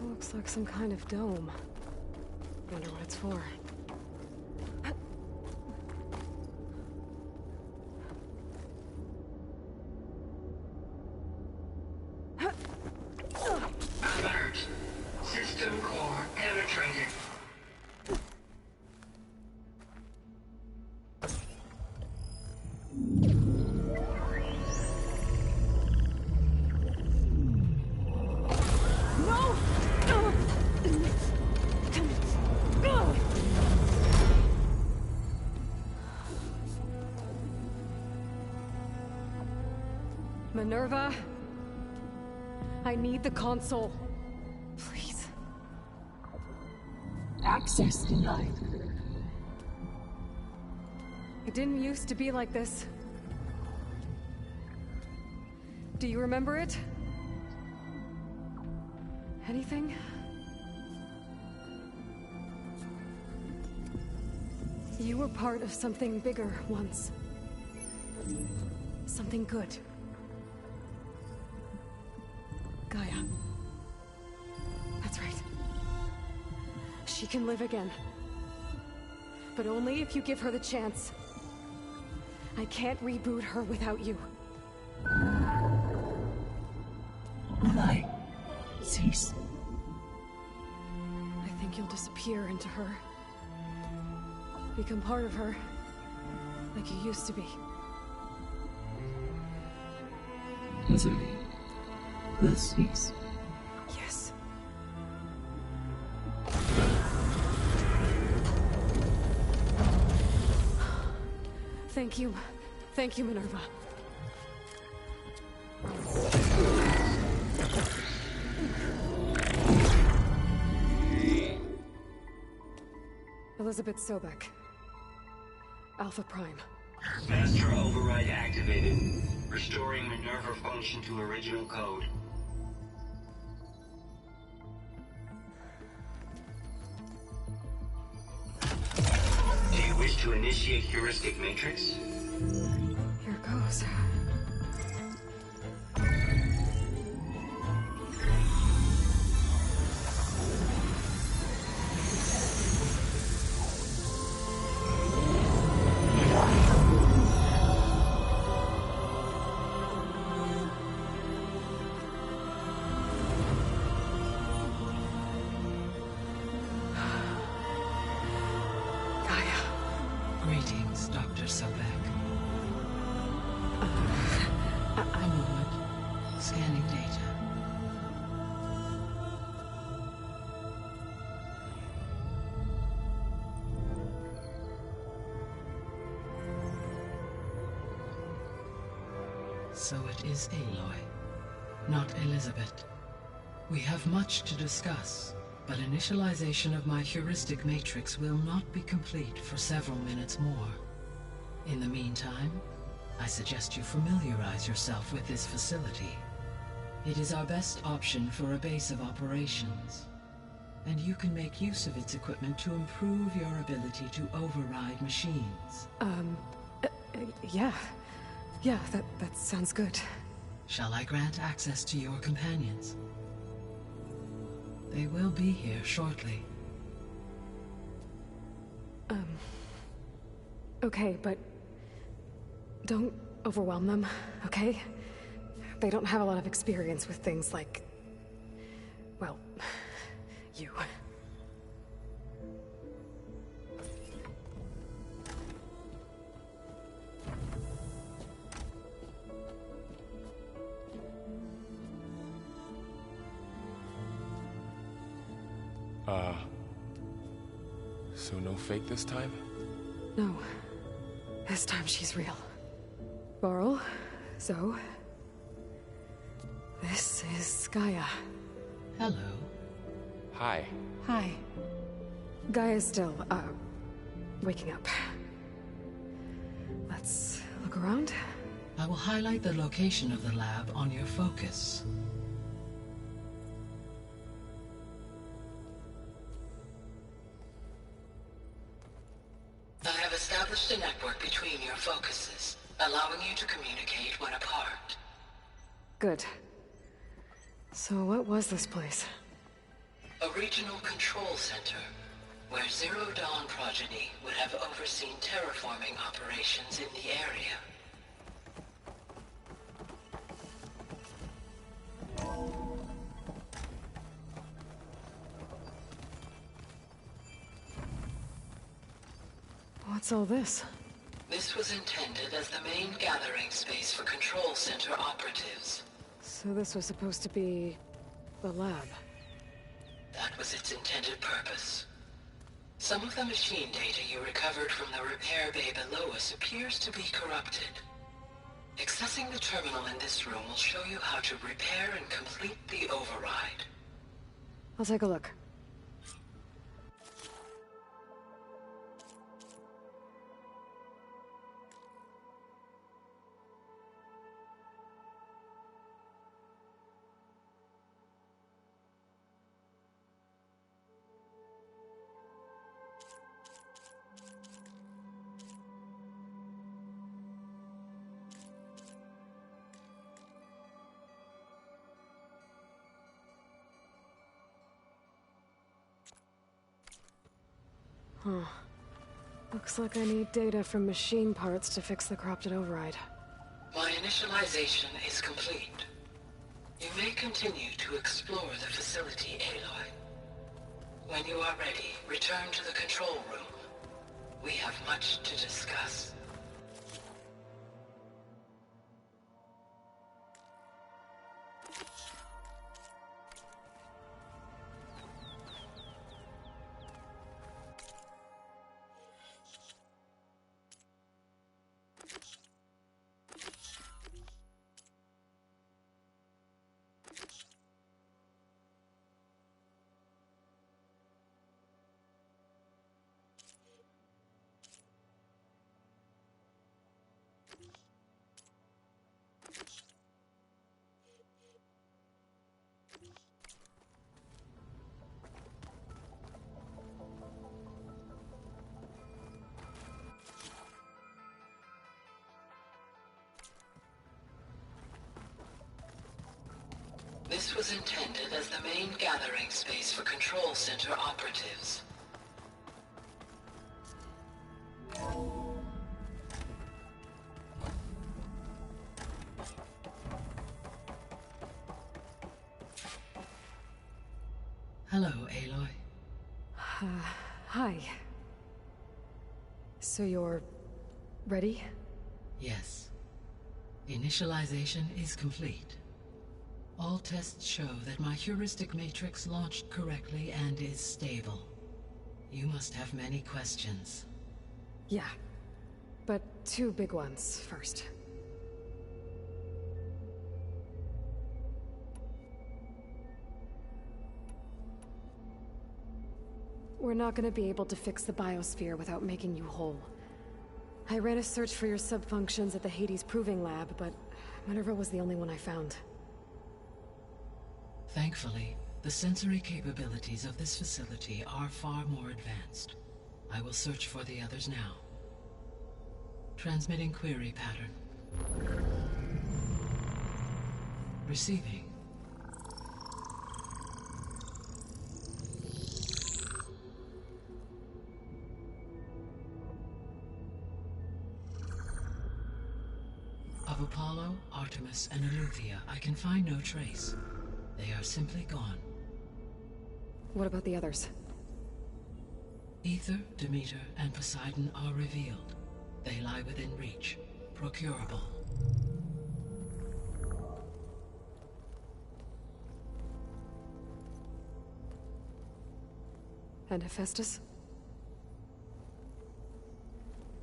Looks like some kind of dome. Wonder what it's for. Alert. System core penetrated. Minerva, I need the console. Please. Access denied. It didn't used to be like this. Do you remember it? Anything? You were part of something bigger once. Something good. Gaia. That's right. She can live again. But only if you give her the chance. I can't reboot her without you. Lie. Cease. I think you'll disappear into her. Become part of her. Like you used to be. Desiree, let's cease. Yes. Thank you. Thank you, Minerva. Elizabeth Sobek. Alpha Prime. Master override activated. Restoring Minerva function to original code. Do you wish to initiate heuristic matrix? Here goes. Greetings, Dr. Sobek. A moment. Scanning data. So it is Aloy, not Elizabeth. We have much to discuss. But initialization of my heuristic matrix will not be complete for several minutes more. In the meantime, I suggest you familiarize yourself with this facility. It is our best option for a base of operations, and you can make use of its equipment to improve your ability to override machines. Yeah. Yeah, that sounds good. Shall I grant access to your companions? They will be here shortly. Okay, but don't overwhelm them, okay? They don't have a lot of experience with things like, well, you. So no fake this time? No. This time she's real. Varl, Zoe. This is Gaia. Hello. Hi. Hi. Gaia's still, waking up. Let's look around. I will highlight the location of the lab on your focus. I have established a network between your focuses, allowing you to communicate when apart. Good. So what was this place? A regional control center, where Zero Dawn progeny would have overseen terraforming operations in the area. What's all this? This was intended as the main gathering space for control center operatives. So this was supposed to be the lab. That was its intended purpose. Some of the machine data you recovered from the repair bay below us appears to be corrupted. Accessing the terminal in this room will show you how to repair and complete the override. I'll take a look. Huh. Looks like I need data from machine parts to fix the corrupted override. My initialization is complete. You may continue to explore the facility, Aloy. When you are ready, return to the control room. We have much to discuss. This was intended as the main gathering space for Control Center operatives. Hello, Aloy. Hi. So you're... ready? Yes. Initialization is complete. All tests show that my heuristic matrix launched correctly and is stable. You must have many questions. Yeah. But two big ones first. We're not gonna be able to fix the biosphere without making you whole. I ran a search for your subfunctions at the Hades Proving Lab, but Minerva was the only one I found. Thankfully, the sensory capabilities of this facility are far more advanced. I will search for the others now. Transmitting query pattern. Receiving. Of Apollo, Artemis, and Eleuthia, I can find no trace. They are simply gone. What about the others? Aether, Demeter, and Poseidon are revealed. They lie within reach, procurable. And Hephaestus?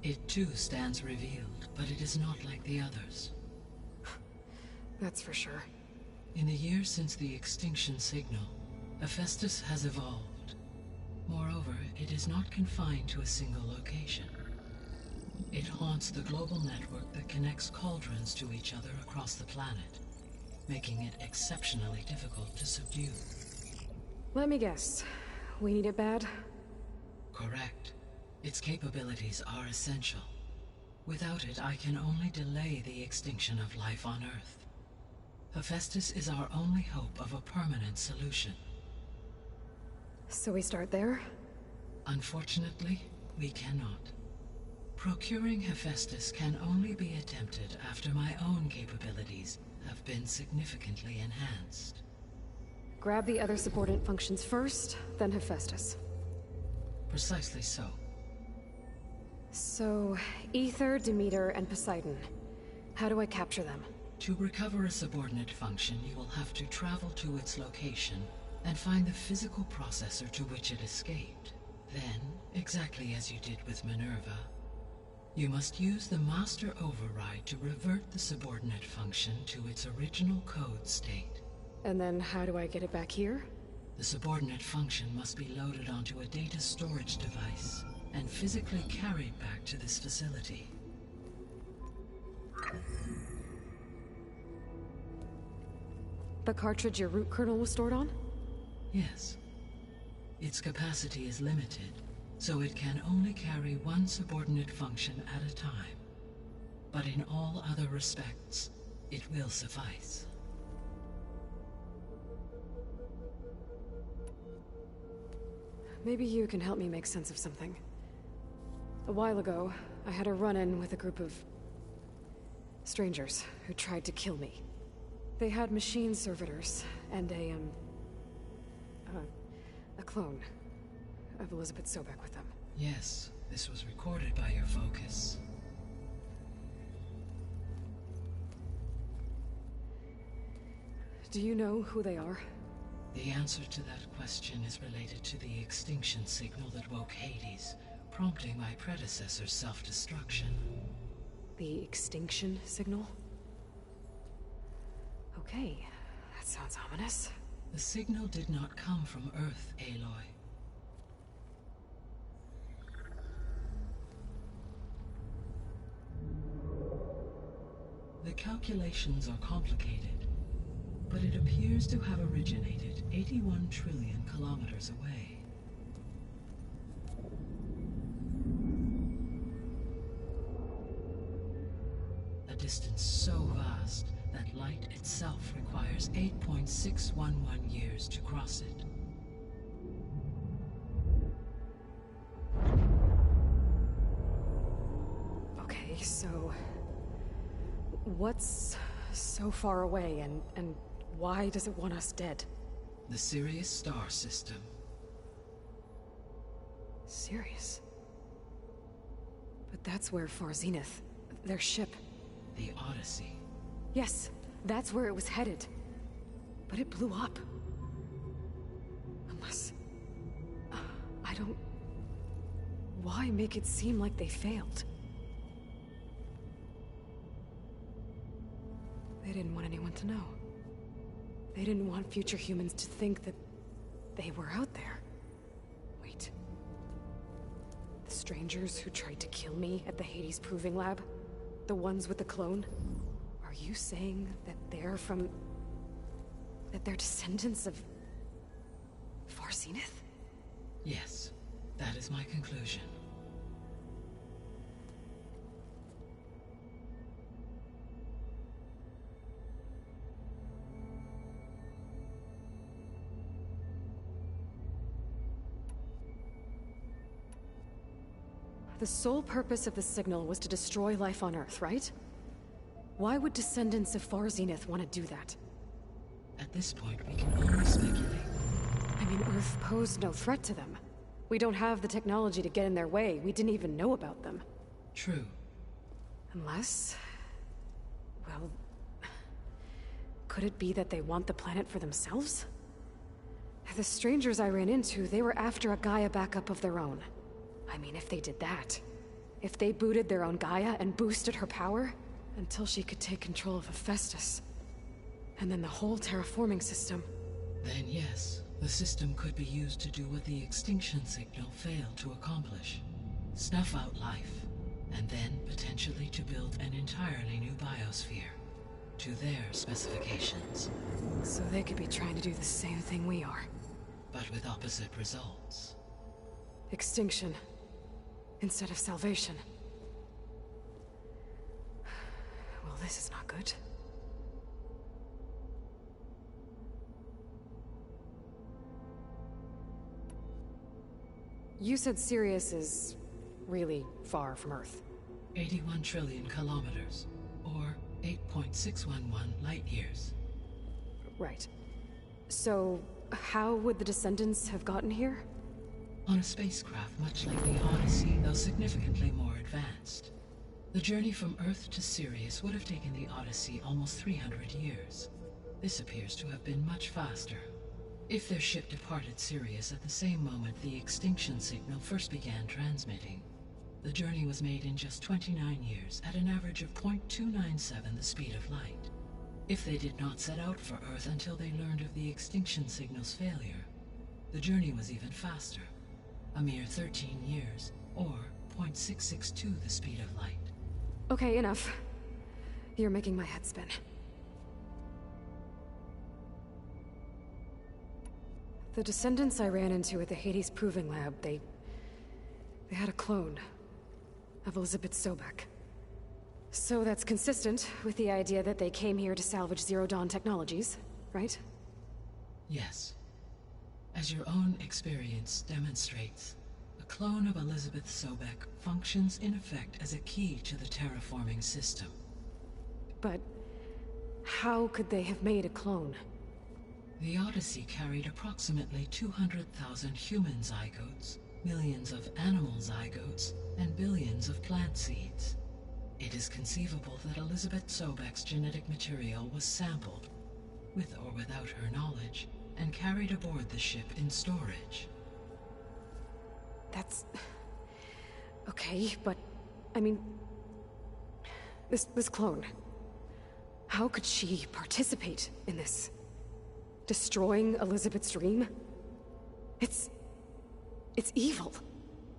It too stands revealed, but it is not like the others. That's for sure. In the years since the extinction signal, Hephaestus has evolved. Moreover, it is not confined to a single location. It haunts the global network that connects cauldrons to each other across the planet, making it exceptionally difficult to subdue. Let me guess. We need it bad? Correct. Its capabilities are essential. Without it, I can only delay the extinction of life on Earth. Hephaestus is our only hope of a permanent solution. So we start there? Unfortunately, we cannot. Procuring Hephaestus can only be attempted after my own capabilities have been significantly enhanced. Grab the other subordinate functions first, then Hephaestus. Precisely so. So, Aether, Demeter, and Poseidon. How do I capture them? To recover a subordinate function, you will have to travel to its location and find the physical processor to which it escaped. Then, exactly as you did with Minerva, you must use the master override to revert the subordinate function to its original code state. And then how do I get it back here? The subordinate function must be loaded onto a data storage device and physically carried back to this facility. The cartridge your root kernel was stored on? Yes. Its capacity is limited, so it can only carry one subordinate function at a time. But in all other respects, it will suffice. Maybe you can help me make sense of something. A while ago, I had a run-in with a group of strangers who tried to kill me. They had machine servitors and a clone of Elizabeth Sobek with them. Yes, This was recorded by your focus. Do you know who they are? The answer to that question is related to the extinction signal that woke Hades, prompting my predecessor's self-destruction. The extinction signal? Okay, that sounds ominous. The signal did not come from Earth, Aloy. The calculations are complicated, but it appears to have originated 81 trillion kilometers away. A distance so vast that light itself requires 8.611 years to cross it. Okay, so... what's so far away, and why does it want us dead? The Sirius star system. Sirius? But that's where Far Zenith, their ship... The Odyssey. Yes, that's where it was headed. But it blew up. Unless... I don't... Why make it seem like they failed? They didn't want anyone to know. They didn't want future humans to think that they were out there. Wait. The strangers who tried to kill me at the Hades Proving Lab? The ones with the clone? Are you saying that they're from... that they're descendants of... Far Zenith? Yes, that is my conclusion. The sole purpose of the signal was to destroy life on Earth, right? Why would descendants of Far Zenith want to do that? At this point, we can only speculate. I mean, Earth posed no threat to them. We don't have the technology to get in their way. We didn't even know about them. True. Unless... well... could it be that they want the planet for themselves? The strangers I ran into, they were after a Gaia backup of their own. I mean, if they did that... if they booted their own Gaia and boosted her power... until she could take control of Hephaestus. And then the whole terraforming system. Then yes, the system could be used to do what the extinction signal failed to accomplish. Snuff out life, and then potentially to build an entirely new biosphere. To their specifications. So they could be trying to do the same thing we are. But with opposite results. Extinction. Instead of salvation. Well, this is not good. You said Sirius is really far from Earth. 81 trillion kilometers, or 8.611 light years. Right. So, how would the descendants have gotten here? On a spacecraft much like the Odyssey, though significantly more advanced. The journey from Earth to Sirius would have taken the Odyssey almost 300 years. This appears to have been much faster. If their ship departed Sirius at the same moment the extinction signal first began transmitting, the journey was made in just 29 years at an average of 0.297 the speed of light. If they did not set out for Earth until they learned of the extinction signal's failure, the journey was even faster. A mere 13 years, or 0.662 the speed of light. Okay, enough. You're making my head spin. The descendants I ran into at the Hades Proving Lab, they had a clone of Elizabeth Sobek. So that's consistent with the idea that they came here to salvage Zero Dawn technologies, right? Yes. As your own experience demonstrates, a clone of Elizabeth Sobek functions in effect as a key to the terraforming system. But how could they have made a clone? The Odyssey carried approximately 200,000 human zygotes, millions of animal zygotes, and billions of plant seeds. It is conceivable that Elizabeth Sobek's genetic material was sampled, with or without her knowledge, and carried aboard the ship in storage. That's... okay, but... I mean... This clone... How could she participate in this? Destroying Elizabeth's dream? It's evil.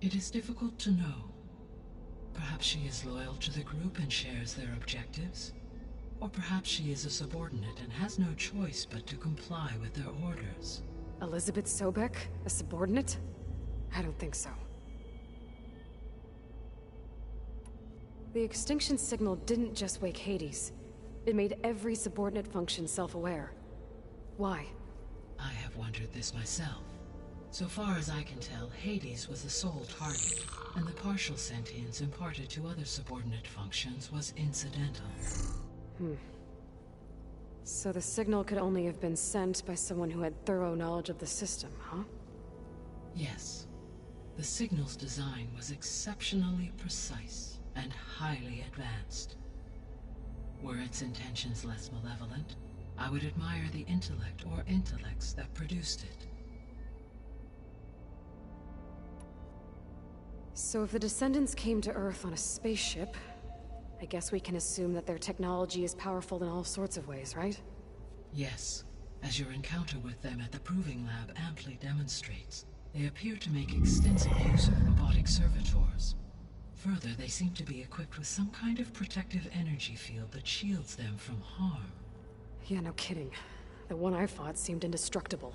It is difficult to know. Perhaps she is loyal to the group and shares their objectives. Or perhaps she is a subordinate and has no choice but to comply with their orders. Elizabeth Sobek? A subordinate? I don't think so. The extinction signal didn't just wake Hades. It made every subordinate function self-aware. Why? I have wondered this myself. So far as I can tell, Hades was the sole target, and the partial sentience imparted to other subordinate functions was incidental. So the signal could only have been sent by someone who had thorough knowledge of the system, huh? Yes. The signal's design was exceptionally precise and highly advanced. Were its intentions less malevolent, I would admire the intellect or intellects that produced it. So if the Descendants came to Earth on a spaceship, I guess we can assume that their technology is powerful in all sorts of ways, right? Yes. As your encounter with them at the Proving Lab amply demonstrates, they appear to make extensive use of robotic servitors. Further, they seem to be equipped with some kind of protective energy field that shields them from harm. Yeah, no kidding. The one I fought seemed indestructible.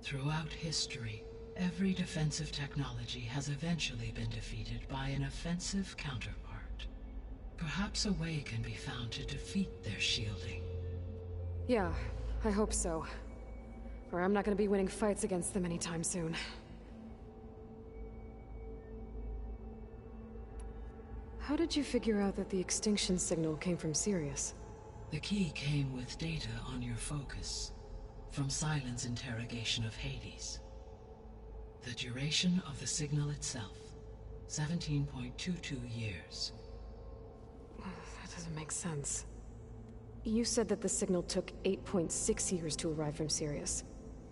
Throughout history, every defensive technology has eventually been defeated by an offensive counterpart. Perhaps a way can be found to defeat their shielding. Yeah, I hope so. Or I'm not gonna be winning fights against them anytime soon. How did you figure out that the extinction signal came from Sirius? The key came with data on your focus, from Sylens' interrogation of Hades. The duration of the signal itself, 17.22 years. That doesn't make sense. You said that the signal took 8.6 years to arrive from Sirius.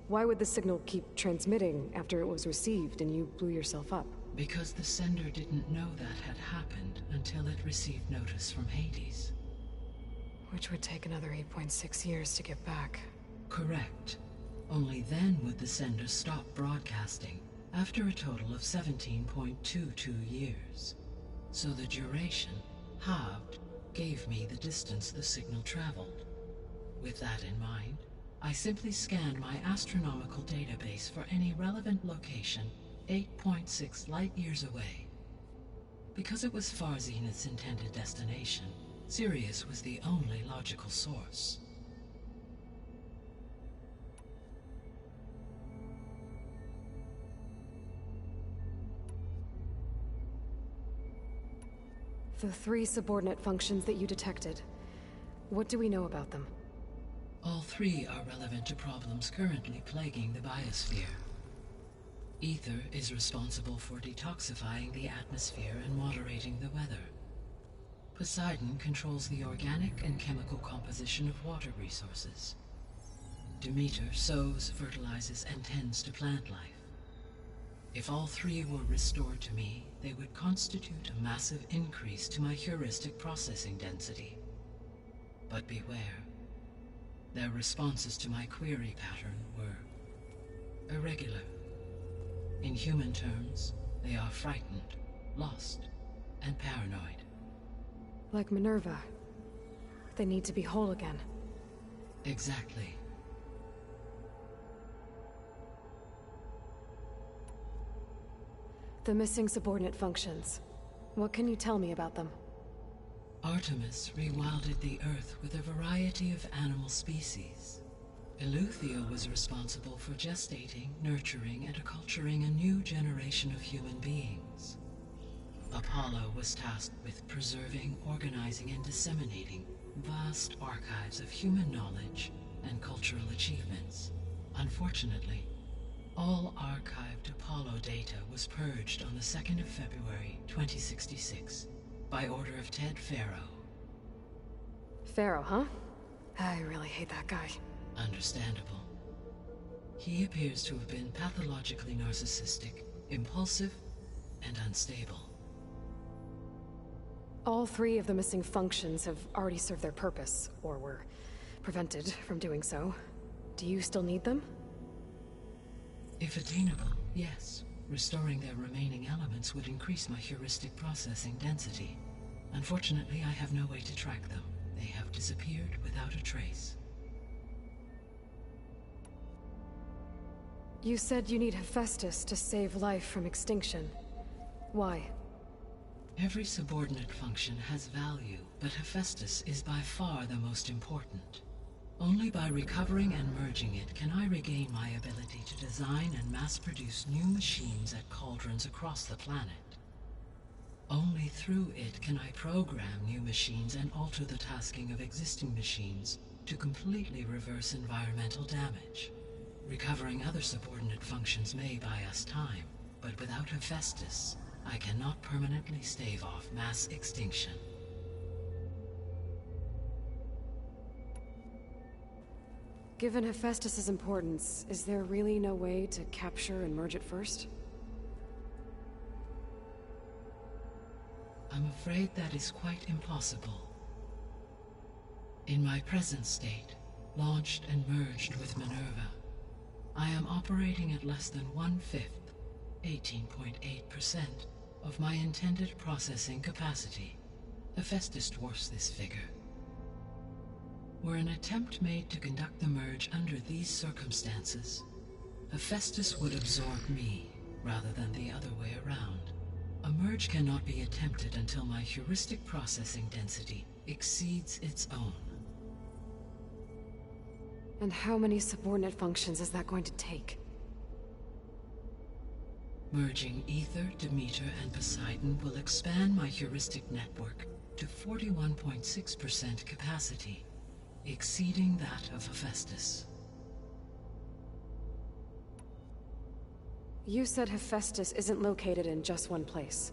Why would the signal keep transmitting after it was received and you blew yourself up? Because the sender didn't know that had happened until it received notice from Hades. Which would take another 8.6 years to get back. Correct. Only then would the sender stop broadcasting, after a total of 17.22 years. So the duration, halved, gave me the distance the signal traveled. With that in mind, I simply scanned my astronomical database for any relevant location 8.6 light-years away. Because it was far Zenith's intended destination, Sirius was the only logical source. The 3 subordinate functions that you detected, what do we know about them? All 3 are relevant to problems currently plaguing the biosphere. Ether is responsible for detoxifying the atmosphere and moderating the weather. Poseidon controls the organic and chemical composition of water resources. Demeter sows, fertilizes, and tends to plant life. If all 3 were restored to me, they would constitute a massive increase to my heuristic processing density. But beware. Their responses to my query pattern were irregular. In human terms, they are frightened, lost, and paranoid. Like Minerva. They need to be whole again. Exactly. The missing subordinate functions. What can you tell me about them? Artemis rewilded the Earth with a variety of animal species. Eleuthia was responsible for gestating, nurturing, and acculturating a new generation of human beings. Apollo was tasked with preserving, organizing, and disseminating vast archives of human knowledge and cultural achievements. Unfortunately, All archived Apollo data was purged on the 2nd of February, 2066, by order of Ted Faro. Faro, huh? I really hate that guy. Understandable. He appears to have been pathologically narcissistic, impulsive, and unstable. All 3 of the missing functions have already served their purpose, or were prevented from doing so. Do you still need them? If attainable, yes. Restoring their remaining elements would increase my heuristic processing density. Unfortunately, I have no way to track them. They have disappeared without a trace. You said you need Hephaestus to save life from extinction. Why? Every subordinate function has value, but Hephaestus is by far the most important. Only by recovering and merging it can I regain my ability to design and mass-produce new machines at cauldrons across the planet. Only through it can I program new machines and alter the tasking of existing machines to completely reverse environmental damage. Recovering other subordinate functions may buy us time, but without Hephaestus, I cannot permanently stave off mass extinction. Given Hephaestus's importance, is there really no way to capture and merge it first? I'm afraid that is quite impossible. In my present state, launched and merged with Minerva, I am operating at less than 1/5, 18.8%, of my intended processing capacity. Hephaestus dwarfs this figure. Were an attempt made to conduct the merge under these circumstances, Hephaestus would absorb me, rather than the other way around. A merge cannot be attempted until my heuristic processing density exceeds its own. And how many subordinate functions is that going to take? Merging Ether, Demeter, and Poseidon will expand my heuristic network to 41.6% capacity, exceeding that of Hephaestus. You said Hephaestus isn't located in just one place.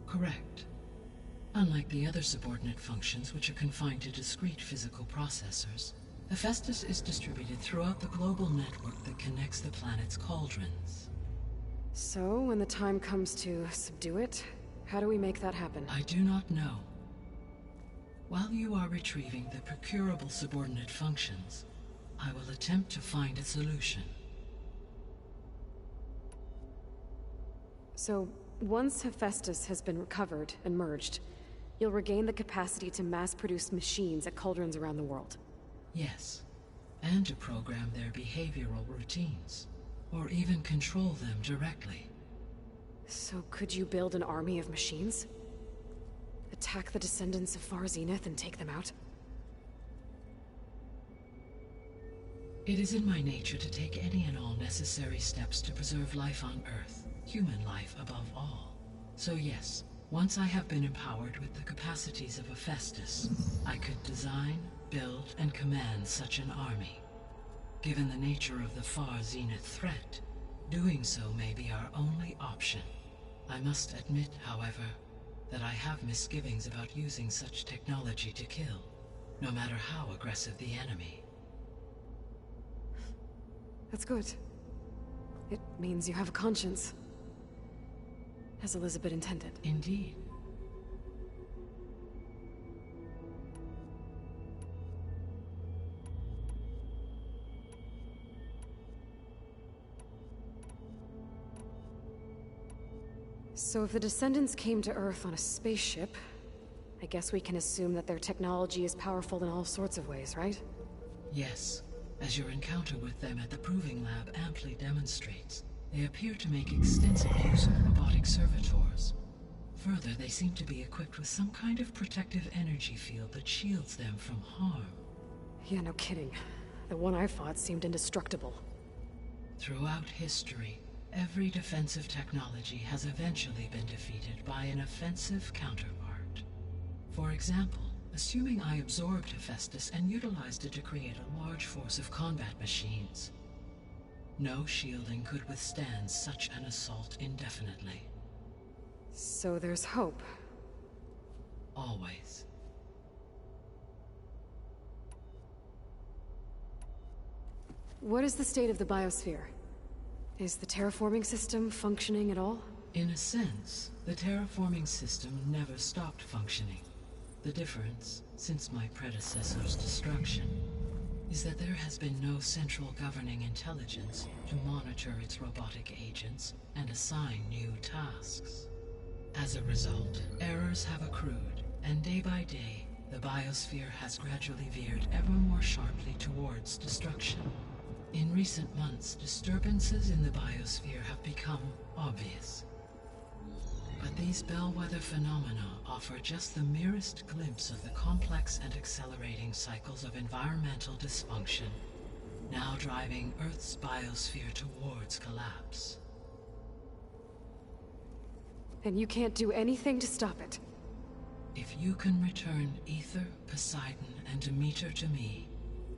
Correct. Unlike the other subordinate functions, which are confined to discrete physical processors, Hephaestus is distributed throughout the global network that connects the planet's cauldrons. So, when the time comes to subdue it, how do we make that happen? I do not know. While you are retrieving the procurable subordinate functions, I will attempt to find a solution. So, once Hephaestus has been recovered and merged, you'll regain the capacity to mass-produce machines at cauldrons around the world. Yes, and to program their behavioral routines, or even control them directly. So could you build an army of machines? Attack the descendants of Far Zenith and take them out? It is in my nature to take any and all necessary steps to preserve life on Earth, human life above all. So yes, once I have been empowered with the capacities of Hephaestus, I could design, build, and command such an army. Given the nature of the Far Zenith threat, doing so may be our only option. I must admit, however, that I have misgivings about using such technology to kill, no matter how aggressive the enemy. That's good. It means you have a conscience. As Elizabeth intended. Indeed. So if the descendants came to Earth on a spaceship, I guess we can assume that their technology is powerful in all sorts of ways, right? Yes, as your encounter with them at the Proving Lab amply demonstrates. They appear to make extensive use of robotic servitors. Further, they seem to be equipped with some kind of protective energy field that shields them from harm. Yeah, no kidding. The one I fought seemed indestructible. Throughout history, every defensive technology has eventually been defeated by an offensive counterpart. For example, assuming I absorbed Hephaestus and utilized it to create a large force of combat machines. No shielding could withstand such an assault indefinitely. So there's hope. Always. What is the state of the biosphere? Is the terraforming system functioning at all? In a sense, the terraforming system never stopped functioning. The difference, since my predecessor's destruction, is that there has been no central governing intelligence to monitor its robotic agents and assign new tasks. As a result, errors have accrued, and day by day, the biosphere has gradually veered ever more sharply towards destruction. In recent months, disturbances in the biosphere have become obvious. But these bellwether phenomena offer just the merest glimpse of the complex and accelerating cycles of environmental dysfunction, now driving Earth's biosphere towards collapse. And you can't do anything to stop it? If you can return Aether, Poseidon, and Demeter to me,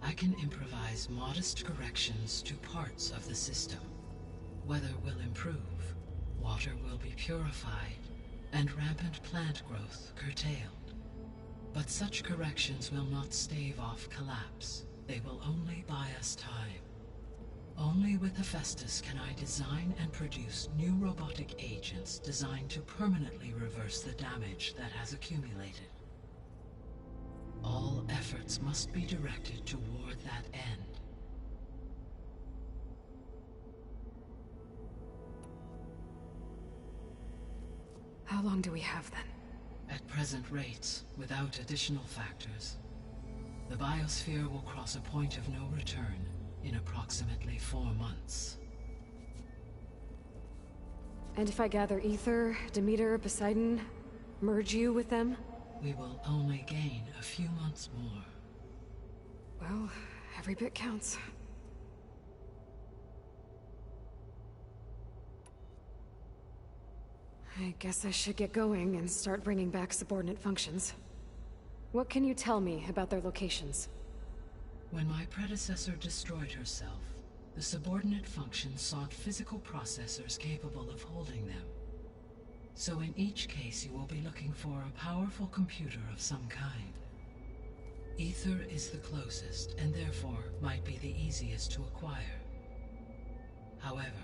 I can improvise modest corrections to parts of the system. Weather will improve, water will be purified, and rampant plant growth curtailed. But such corrections will not stave off collapse. They will only buy us time. Only with Hephaestus can I design and produce new robotic agents designed to permanently reverse the damage that has accumulated. All efforts must be directed toward that end. How long do we have then? At present rates, without additional factors, the biosphere will cross a point of no return in approximately 4 months. And if I gather Aether, Demeter, Poseidon, merge you with them? We will only gain a few months more. Well, every bit counts. I guess I should get going and start bringing back subordinate functions. What can you tell me about their locations? When my predecessor destroyed herself, the subordinate functions sought physical processors capable of holding them. So in each case you will be looking for a powerful computer of some kind. Aether is the closest, and therefore might be the easiest to acquire. However,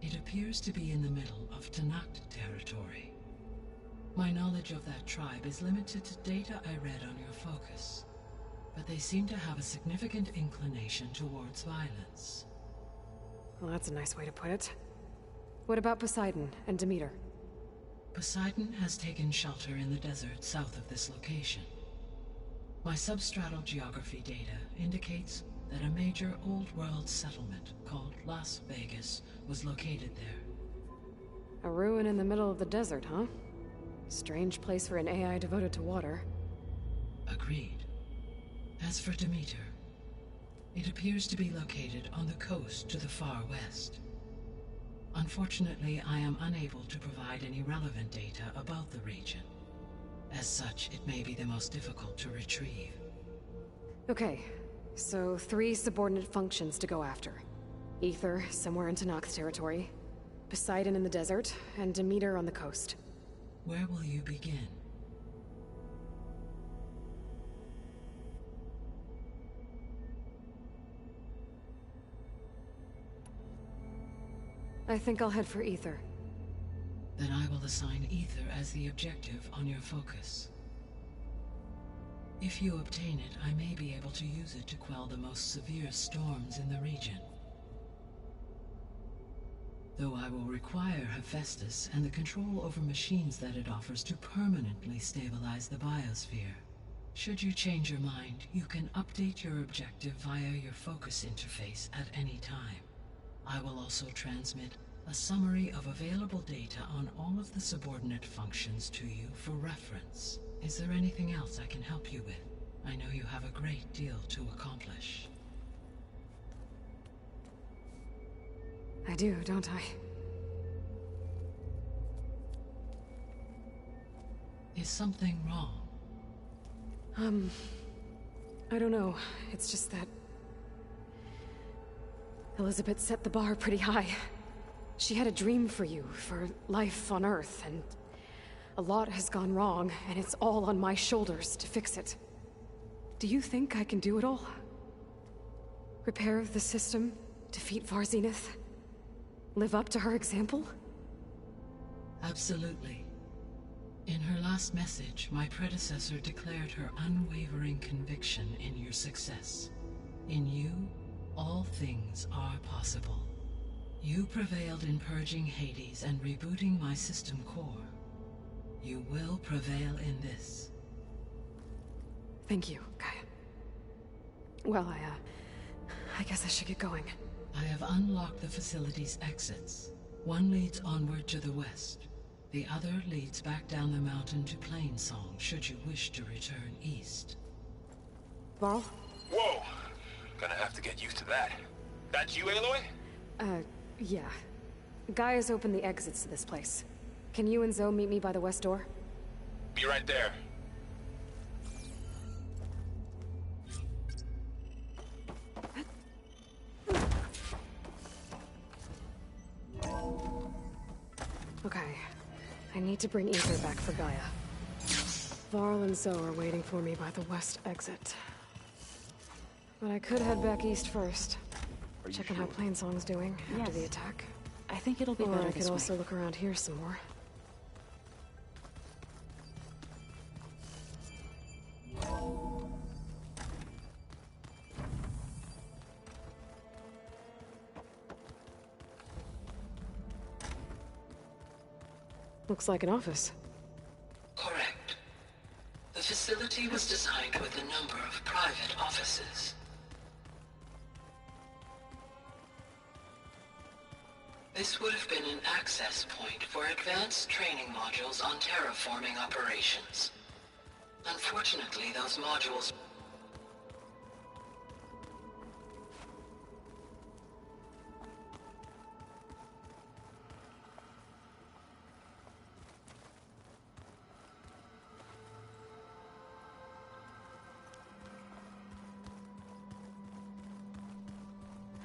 it appears to be in the middle of Tenakth territory. My knowledge of that tribe is limited to data I read on your focus, but they seem to have a significant inclination towards violence. Well, that's a nice way to put it. What about Poseidon and Demeter? Poseidon has taken shelter in the desert south of this location. My substratal geography data indicates that a major old-world settlement called Las Vegas was located there. A ruin in the middle of the desert, huh? Strange place for an AI devoted to water. Agreed. As for Demeter, it appears to be located on the coast to the far west. Unfortunately, I am unable to provide any relevant data about the region. As such, it may be the most difficult to retrieve. Okay, so 3 subordinate functions to go after. Aether, somewhere in Tenakth territory, Poseidon in the desert, and Demeter on the coast. Where will you begin? I think I'll head for Aether. Then I will assign Aether as the objective on your focus. If you obtain it, I may be able to use it to quell the most severe storms in the region. Though I will require Hephaestus and the control over machines that it offers to permanently stabilize the biosphere. Should you change your mind, you can update your objective via your focus interface at any time. I will also transmit a summary of available data on all of the subordinate functions to you for reference. Is there anything else I can help you with? I know you have a great deal to accomplish. I do, don't I? Is something wrong? I don't know. It's just that... Elizabeth set the bar pretty high. She had a dream for you, for life on Earth, and a lot has gone wrong, and it's all on my shoulders to fix it. Do you think I can do it all? Repair the system, defeat Var Zenith, live up to her example? Absolutely. In her last message, my predecessor declared her unwavering conviction in your success. In you, all things are possible. You prevailed in purging Hades and rebooting my system core. You will prevail in this. Thank you, Gaia. Well, I guess I should get going. I have unlocked the facility's exits. One leads onward to the west. The other leads back down the mountain to Plainsong, should you wish to return east. Varl? Whoa! Gonna have to get used to that. That's you, Aloy? Yeah. Gaia's opened the exits to this place. Can you and Zoe meet me by the west door? Be right there. Okay. I need to bring Ether back for Gaia. Varl and Zoe are waiting for me by the west exit. But I could head back east first. Check on how Plainsong's doing after the attack. I think it'll be Or better I this could way. also look around here some more. Looks like an office. Correct. The facility was designed with a number of private offices. This would have been an access point for advanced training modules on terraforming operations. Unfortunately, those modules...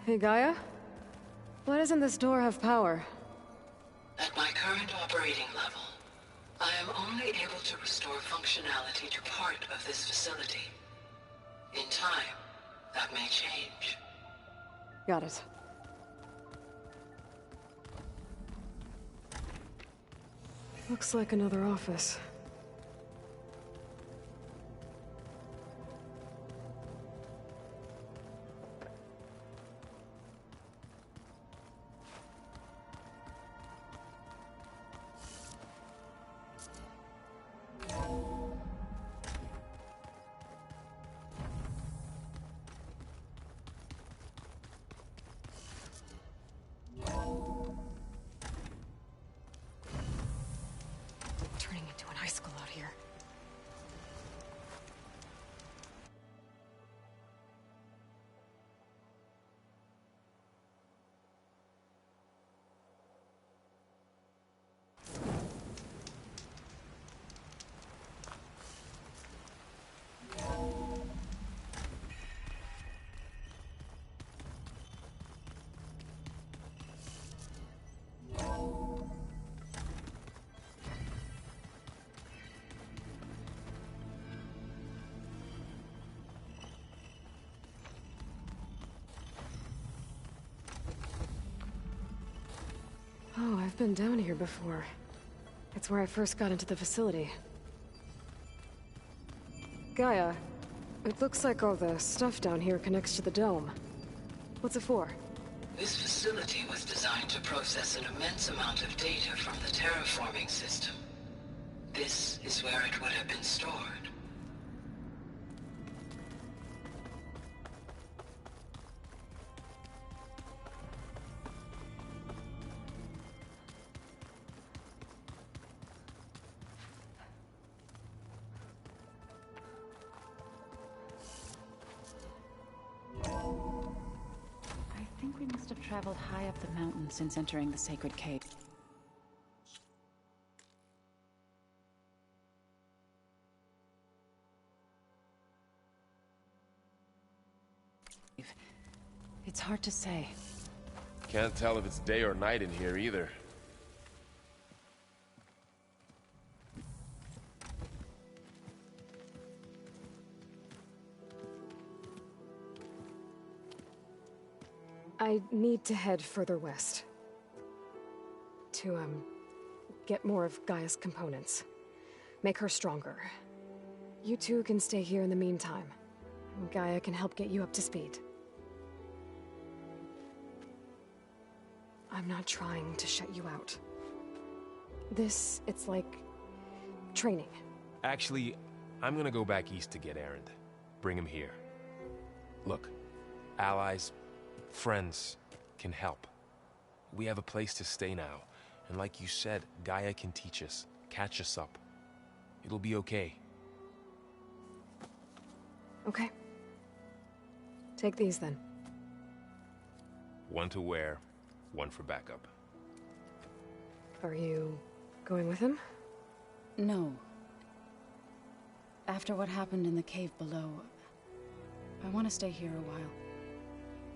Hey, Gaia? Why doesn't this door have power? At my current operating level, I am only able to restore functionality to part of this facility. In time, that may change. Got it. Looks like another office. Turning into an icicle out here. Oh, I've been down here before. It's where I first got into the facility. Gaia, it looks like all the stuff down here connects to the dome. What's it for? This facility was designed to process an immense amount of data from the terraforming system. This is where it would have been stored. I think we must have traveled high up the mountain since entering the sacred cave. It's hard to say. Can't tell if it's day or night in here either. I need to head further west. To, get more of Gaia's components. Make her stronger. You two can stay here in the meantime. Gaia can help get you up to speed. I'm not trying to shut you out. It's like... training. Actually, I'm gonna go back east to get Erend. Bring him here. Look, allies, friends can help. We have a place to stay now, and like you said, Gaia can teach us, catch us up. It'll be okay. Okay. Take these then. One to wear, one for backup. Are you going with him? No. After what happened in the cave below, I want to stay here a while.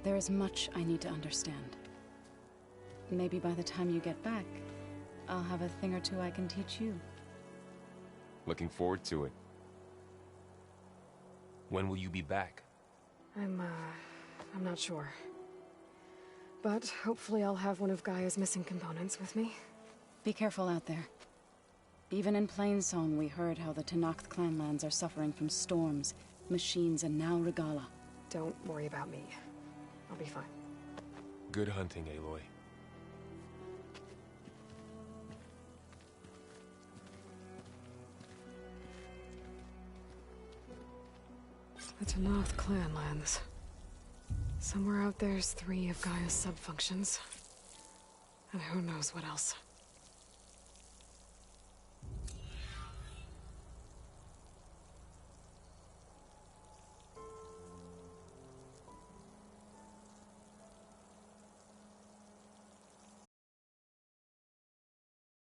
There is much I need to understand. Maybe by the time you get back, I'll have a thing or two I can teach you. Looking forward to it. When will you be back? I'm not sure. But hopefully I'll have one of Gaia's missing components with me. Be careful out there. Even in Plainsong, we heard how the Tenakth clanlands are suffering from storms, machines, and now Regalla. Don't worry about me. I'll be fine. Good hunting, Aloy. The Tenakth clanlands. Somewhere out there's 3 of Gaia's sub-functions. And who knows what else.